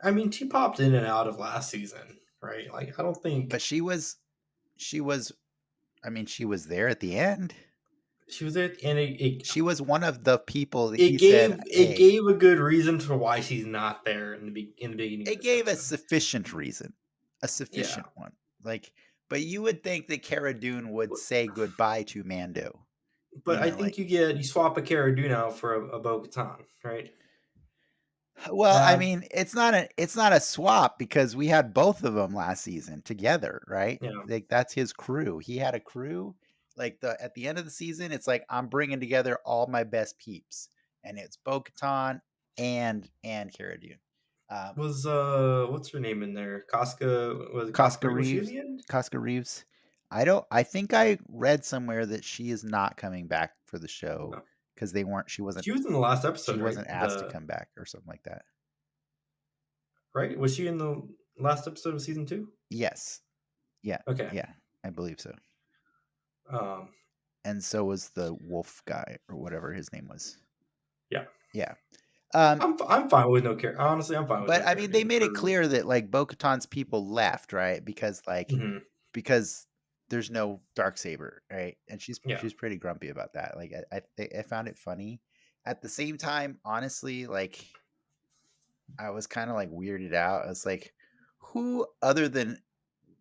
I mean, she popped in and out of last season, right? Like, I don't But think she was I mean, she was there at the end. she was there, and She was one of the people that it he said, "Hey," gave a good reason for why she's not there in the beginning of it this gave a episode. sufficient reason, a Yeah, sufficient one. Like, but you would think that Cara Dune would but, say goodbye to Mando. but I Like, think you swap a Cara Dune out for a Bo Katan, right? well, I That mean, it's not a swap because we had both of them last season together, right? you know, Like, that's his crew. He had a crew. Like, at the end of the season, it's like I'm bringing together all my best peeps, and it's Bo-Katan and Cara Dune. Um, was what's her name in there? Casca was it Casca Casca? Was she in Reeves. the end? Casca Reeves. I think I read somewhere that she is not coming back for the show No, because they weren't. She wasn't. she was in the last She episode, right? wasn't asked to The come back or something like that. right? Was she in the last episode of season 2? Yes. Yeah. Okay. Yeah. I believe so. Um, And so was the wolf guy or whatever his name was. yeah. Yeah. Um, I'm fine with no care. Honestly, I'm fine with but no I Cara mean, they Dune made it for. clear that like Bo-Katan's people left, right? Mhm. Because there's no dark saber, right? And she's Yeah. she's pretty grumpy about that. Like, I found it funny. At the same time, honestly, like I was kind of like weirded out. I was like, who other than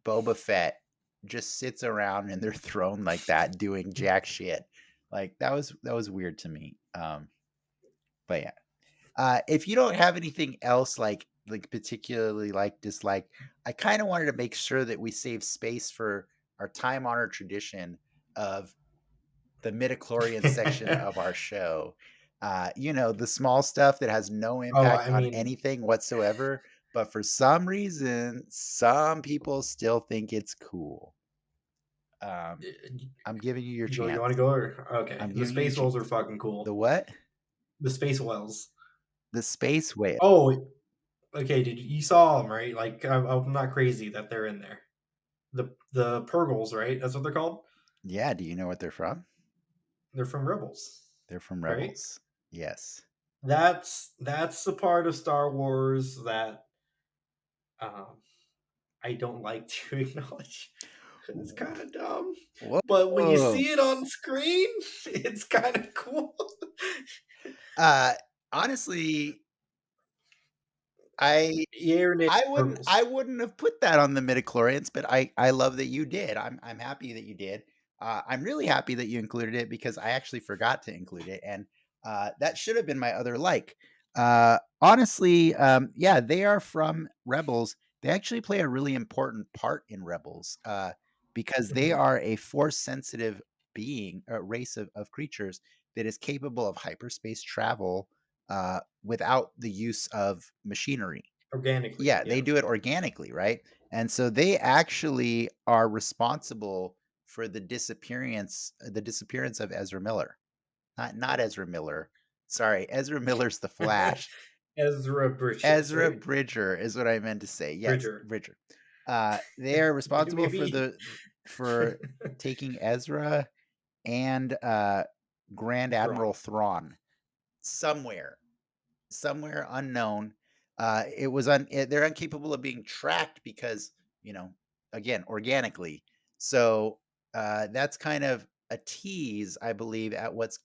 Boba Fett just sits around in their throne like that doing jack shit? Like, that was weird to me. But yeah. If you don't have anything else like particularly like dislike, I kind of wanted to make sure that we save space for our time honored tradition of the midichlorian section of our show. The small stuff that has no Oh, impact I on mean, anything whatsoever, but for some reason, some people still think it's cool. Um, I'm giving you your you want to chance. go or okay? I'm The giving you your space wells are chance. fucking The cool. what? The space wells. The space whale. Oh, okay. Did you saw them right? Like I'm not crazy that they're in there. The Purgles, right? That's what they're called. Yeah, do you know what they're from? They're from Rebels, They're from right? Rebels. Yes. That's the part of Star Wars that um, I don't like to acknowledge. It's kind of dumb, but when you Whoa. see it on screen, it's kind of cool. Uh, honestly, I Your name I wouldn't Purgles. I wouldn't have put that on the midichlorians, but I love that you did. I'm happy that you did. I'm really happy that you included it because I actually forgot to include it, and that should have been my other like. Honestly, yeah, they are from Rebels. They actually play a really important part in Rebels because they Mhm. are a force sensitive being, a race of creatures that is capable of hyperspace travel without the use of machinery. Organically, Yeah, they yeah. do it organically, right? And so they actually are responsible for the disappearance of Ezra Miller. Not Ezra Miller. Sorry, Ezra Miller's the Flash. Ezra Bridges, Ezra right? Bridger is what I meant to say. Yes, Bridger. Bridger. They are responsible for Maybe for taking Ezra and Grand Admiral Thrawn. Thrawn somewhere unknown. They're incapable of being tracked because, you know, again, organically. So that's kind of a tease, I believe, at what's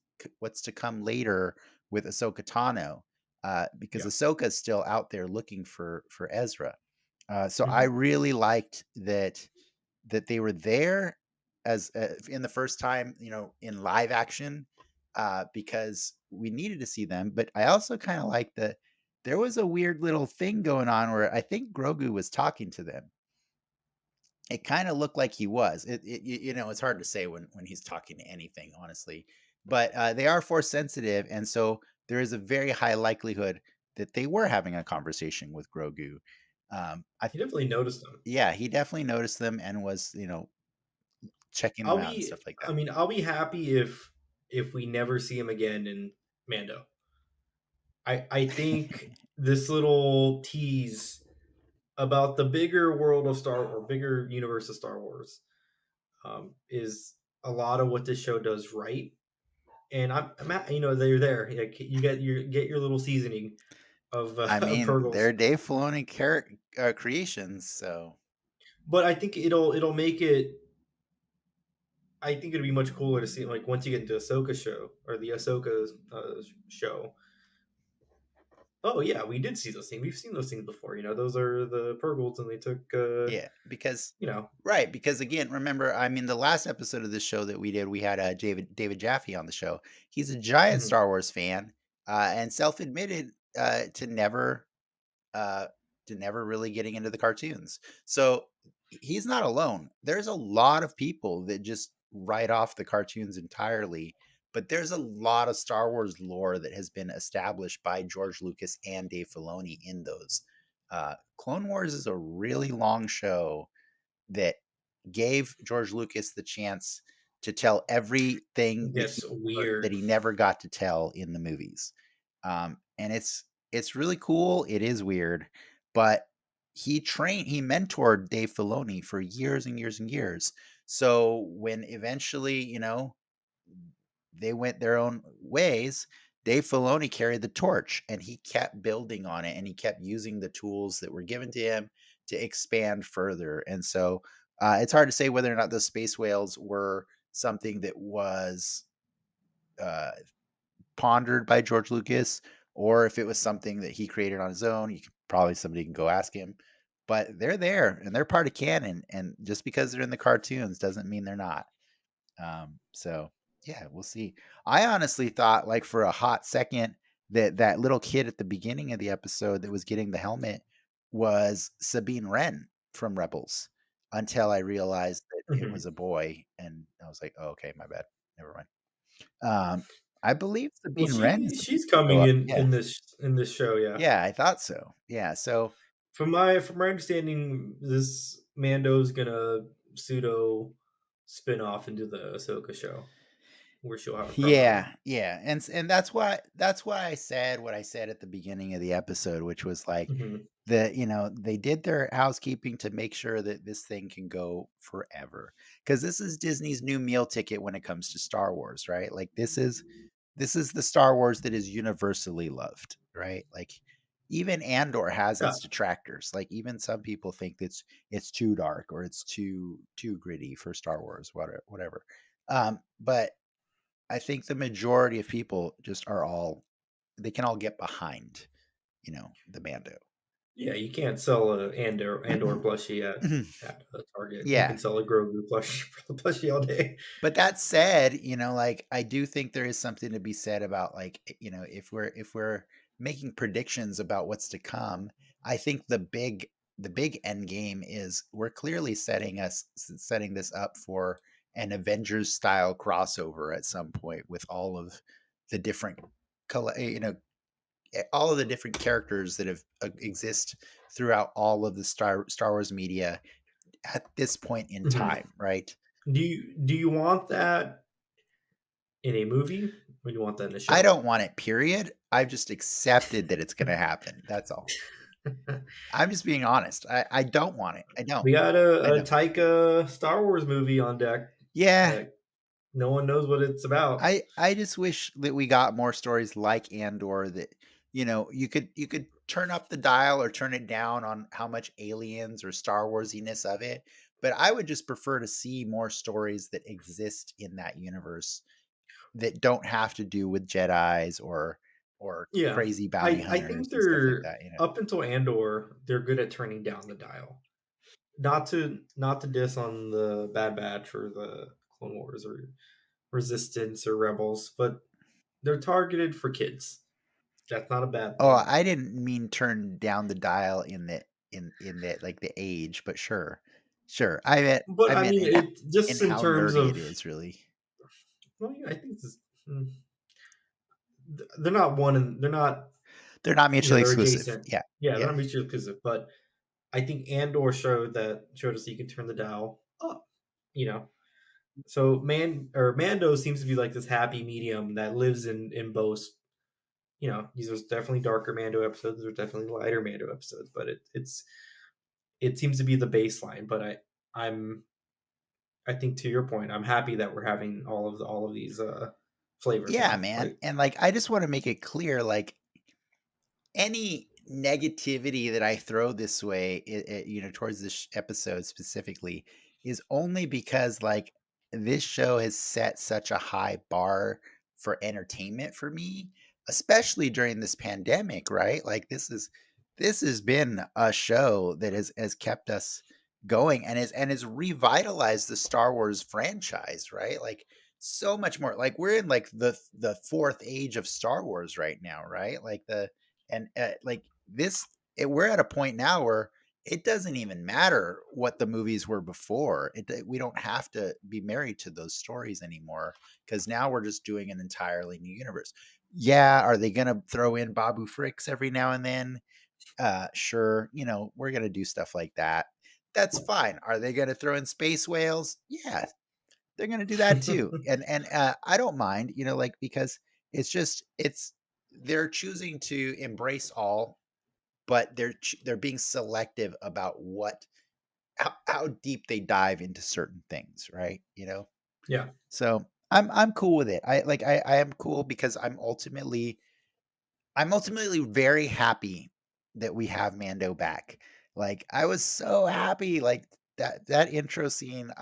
to come later with Ahsoka Tano, because Yeah. Ahsoka's still out there looking for Ezra. So I Mhm. really liked that they were there as in the first time, in live action, because we needed to see them. But I also kind of like that there was a weird little thing going on where I think Grogu was talking to them. It kind of looked like he was. It's hard to say when he's talking to anything, honestly. But they are force sensitive, and so there is a very high likelihood that they were having a conversation with Grogu. I You definitely noticed them. Yeah, he definitely noticed them and was, checking them I'll out and be stuff like I that. mean, I'll be happy if we never see him again in Mando. I think this little tease about the bigger world of Star or bigger universe of Star Wars is a lot of what this show does right. And they're there. Like, you get your little seasoning of I of mean, Purgles, they're Dave Filoni creations, so but I think it'll make it. I think it'd be much cooler to see like once you get into Ahsoka show or the Ahsoka show. Oh yeah, we did see those things. We've seen those things before. Those are the Purgles, and they took. yeah, because You know. right, because again, remember, I mean, the last episode of this show that we did, we had David Jaffe on the show. He's a giant Mhm. Star Wars fan, and self-admitted to uh, never really getting into the cartoons. So he's not alone. There's a lot of people that just write off the cartoons entirely, but there's a lot of Star Wars lore that has been established by George Lucas and Dave Filoni in those. Clone Wars is a really long show that gave George Lucas the chance to tell everything Gets that weird. he never got to tell in the movies. And it's really cool. It is weird, but he mentored Dave Filoni for years and years and years. So when eventually, they went their own ways, Dave Filoni carried the torch and he kept building on it and he kept using the tools that were given to him to expand further. And so it's hard to say whether or not the space whales were something that was uh, pondered by George Lucas or if it was something that he created on his own. Probably somebody can go ask him. But they're there and they're part of canon. And just because they're in the cartoons doesn't mean they're not. So yeah, we'll see. I honestly thought, like for a hot second, that little kid at the beginning of the episode that was getting the helmet was Sabine Wren from Rebels, until I realized that it was Mhm. a boy, and I was like, "Oh, okay, my bad. Never mind." Um, I believe Well, Sabine Wren is she's supposed to show coming up. in Yeah, in this show. Yeah. yeah, I thought so. Yeah, so From my understanding, this Mando's gonna pseudo spin off into the Ahsoka show, where she'll have a promo. yeah, yeah, and that's why I said what I said at the beginning of the episode, which was like Mhm. they did their housekeeping to make sure that this thing can go forever, because this is Disney's new meal ticket when it comes to Star Wars, right? Like this is the Star Wars that is universally loved, right? Like even Andor has Yeah, its detractors. Like even some people think it's too dark or it's too gritty for Star Wars, whatever. But I think the majority of people just they can all get behind, the Mando. yeah. You can't sell a Andor plushie at a Target. You Yeah. can sell a Grogu plushie all day. But that said, like I do think there is something to be said about like, if we're making predictions about what's to come, I think the big end game is we're clearly setting this up for an Avengers style crossover at some point with all of the different all of the different characters that have exist throughout all of the Star Wars media at this point in Mhm. time, right? Do you want that in a movie, or do you want that in a I show? don't want it, period. I've just accepted that it's going to happen. That's all. I'm just being honest. I don't want it. I don't. We got I a don't. Taika Star Wars movie on deck Yeah, that no one knows what it's about. I just wish that we got more stories like Andor that, you could turn up the dial or turn it down on how much aliens or Star Warsiness of it, but I would just prefer to see more stories that exist in that universe that don't have to do with Jedis or Yeah, crazy bounty I hunters think and stuff like they're that. up until Andor, they're good at turning down the dial. Not to diss on the Bad Batch or the Clone Wars or Resistance or Rebels, but they're targeted for kids. That's not a bad Oh, thing. I didn't mean turn down the dial in that, like, the age, but sure. Sure. But I I meant mean, it in just in how terms nerdy of, it is, really. well, yeah, I think this, mm, they're not one and they're not, They're not mutually they're exclusive. adjacent. Yeah. Yeah, they're Yeah. not mutually exclusive, but I think Andor showed us that you can turn the dial up. You know, so Mando seems to be like this happy medium that lives in both. These are definitely darker Mando episodes. There's definitely lighter Mando episodes, but it seems to be the baseline. But I'm I think to your point, I'm happy that we're having all of these flavors Yeah, now. man. Like, And, like, I just wanna make it clear, like, any negativity that I throw this way, towards this episode specifically, is only because, like, this show has set such a high bar for entertainment for me, especially during this pandemic, right? Like, this has been a show that has kept us going and has revitalized the Star Wars franchise, right? Like, so much more. Like, we're in, like, the fourth age of Star Wars right now, right? Like, like we're at a point now where it doesn't even matter what the movies were before. We don't have to be married to those stories anymore because now we're just doing an entirely new universe. Yeah, are they going to throw in Babu Fricks every now and then? Sure, we're going to do stuff like that. That's fine. Are they going to throw in space whales? Yeah, they're going to do that too. And I don't mind, like, because it's they're choosing to embrace all, but they're being selective about how deep they dive into certain things, right? yeah, So I'm cool with it. I am cool because I'm ultimately very happy that we have Mando back. Like, I was so happy, like, that intro scene.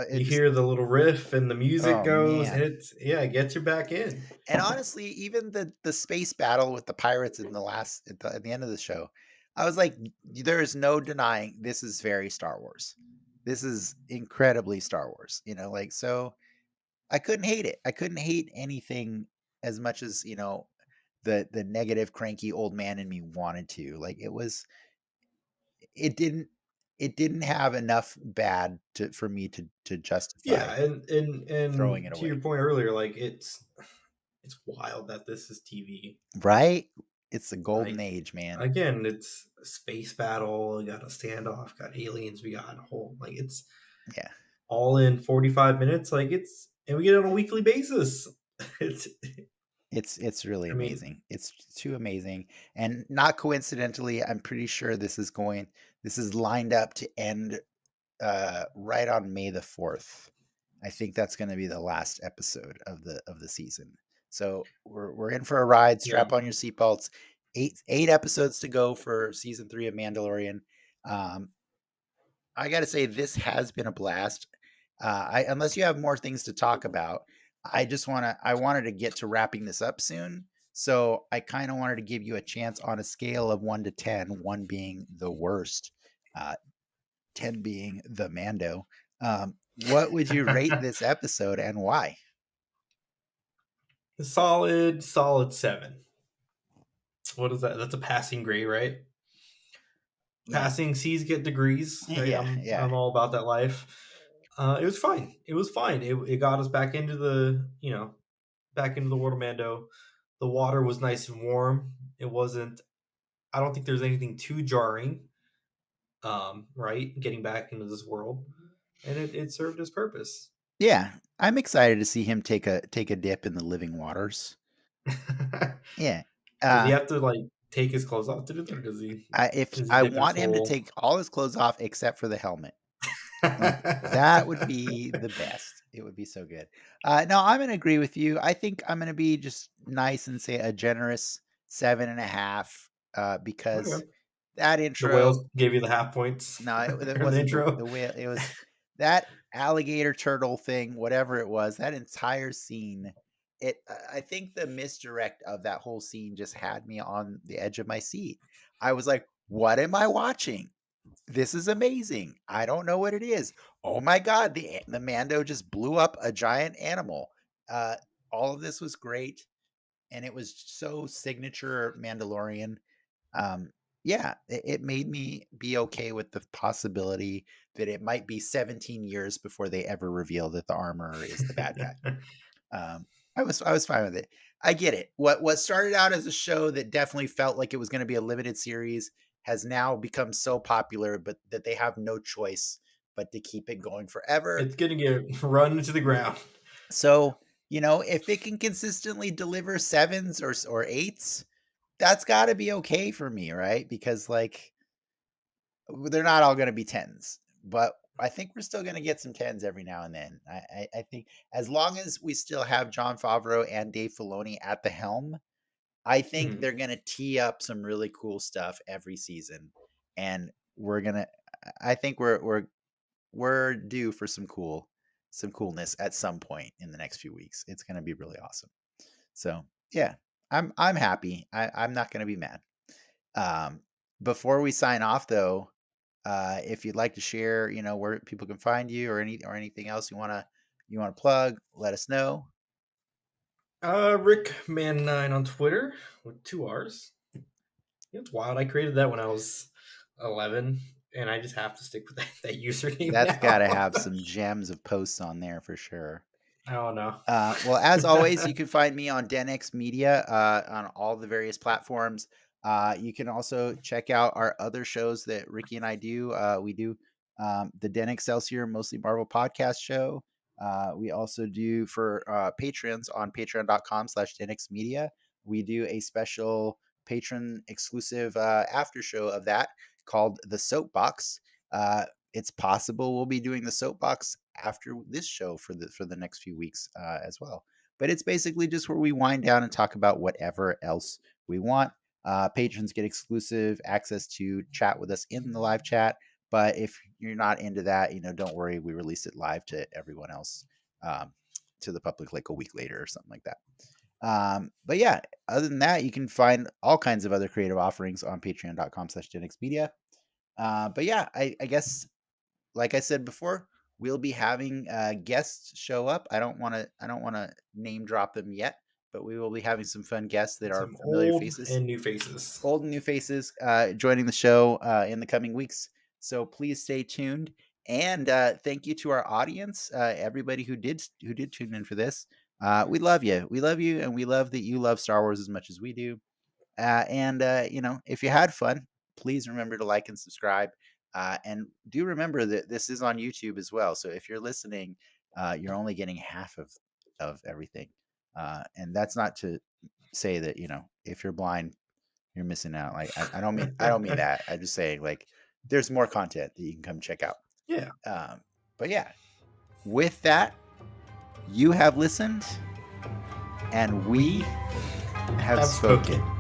It you just, hear the little riff and the music oh goes, and man. it gets you back in. And honestly, even the space battle with the pirates in at the end of the show, I was like, there is no denying this is very Star Wars. This is incredibly Star Wars, like, so I couldn't hate it. I couldn't hate anything as much as, the negative cranky old man in me wanted to. Like, it didn't it didn't have enough bad for me to justify Yeah, and throwing it to your away. point earlier, like it's wild that this is TV. Right? It's the golden Like, age, man. again, it's a space battle. We got a standoff. Got aliens. We got a whole, like, it's Yeah. all in 45 minutes. Like, and we get it on a weekly basis. It's It's really I mean, amazing. It's too amazing, and not coincidentally, I'm pretty sure this is lined up to end, right on May the 4th. I think that's gonna be the last episode of the season. So, we're in for a ride, yeah. strap on your seatbelts. 8 episodes to go for season 3 of Mandalorian. Um, I gotta say this has been a blast. I unless you have more things to talk about, I wanted to get to wrapping this up soon. So I kind of wanted to give you a chance on a scale of 1 to 10, 1 being the worst, uh, 10 being the Mando. What would you rate this episode and why? Solid 7. What is that? That's a passing grade, right? Yeah. Passing C's get degrees. Right? Yeah, I'm yeah. I'm all about that life. It was fine. It was fine. It got us back into the back into the world of Mando. The water was nice and warm. It wasn't. I don't think there's anything too jarring. Right, getting back into this world, and it served its purpose. Yeah, I'm excited to see him take a dip in the living waters. Yeah. Does he Uh, have to like take his clothes off to do that, or if does he I dip in want him to full? take all his clothes off except for the helmet. Like, that would be the best. It would be so good. No, I'm gonna agree with you. I think I'm gonna be just nice and say a generous 7.5, because Okay. that The intro. whales gave you the half points No, it in the wasn't intro. the whale, it was that alligator turtle thing, whatever it was, that entire scene, I think the misdirect of that whole scene just had me on the edge of my seat. I was like, "What am I watching? This is amazing. I don't know what it is. Oh my god, the Mando just blew up a giant animal." Uh, all of this was great, and it was so signature Mandalorian. um, yeah, it made me be okay with the possibility that it might be 17 years before they ever reveal that the armorer is the bad guy. I was fine with it. I get it. What started out as a show that definitely felt like it was going to be a limited series has now become so popular, but that they have no choice but to keep it going forever. It's gonna get run to the ground. So, if it can consistently deliver sevens or eights, that's got to be okay for me, right? Because like they're not all going to be tens, but I think we're still going to get some tens every now and then. I think as long as we still have John Favreau and Dave Filoni at the helm, I think Mhm. they're going to tee up some really cool stuff every season, and we're gonna. I think we're due for some coolness at some point in the next few weeks. It's going to be really awesome. So yeah, I'm happy. I'm not going to be mad. Um, Before we sign off, though, if you'd like to share, where people can find you, or anything else you wanna plug, let us know. Rick Man 9 on Twitter with two R's. It's wild. I created that when I was 11, and I just have to stick with that username That's got to now. have some gems of posts on there for sure. I don't know. Well, as always, you can find me on DenX Media on all the various platforms. You can also check out our other shows that Ricky and I do. We do the Den Excelsior, mostly Marvel podcast show. We also do for patrons on patreon.com/DenX Media. We do a special patron exclusive after show of that called The Soapbox. It's possible we'll be doing the soapbox after this show for the next few weeks as well. But it's basically just where we wind down and talk about whatever else we want. Patrons get exclusive access to chat with us in the live chat. But if you're not into that, don't worry. We release it live to everyone else, um, to the public like a week later or something like that. But yeah, other than that, you can find all kinds of other creative offerings on patreon.com/genxmedia. But yeah, I guess like I said before, we'll be having guests show up. I don't want to name drop them yet, but we will be having some fun guests that are Some familiar old faces, and new faces. old and new faces, joining the show in the coming weeks. So please stay tuned, and thank you to our audience, everybody who did tune in for this. We love you. We love you, and we love that you love Star Wars as much as we do. And if you had fun, please remember to like and subscribe. And do remember that this is on YouTube as well. So if you're listening, you're only getting half of everything. And that's not to say that if you're blind, you're missing out. Like I don't mean that. I just saying like there's more content that you can come check out. Yeah, But yeah, with that, you have listened, and we we have have spoken. spoken.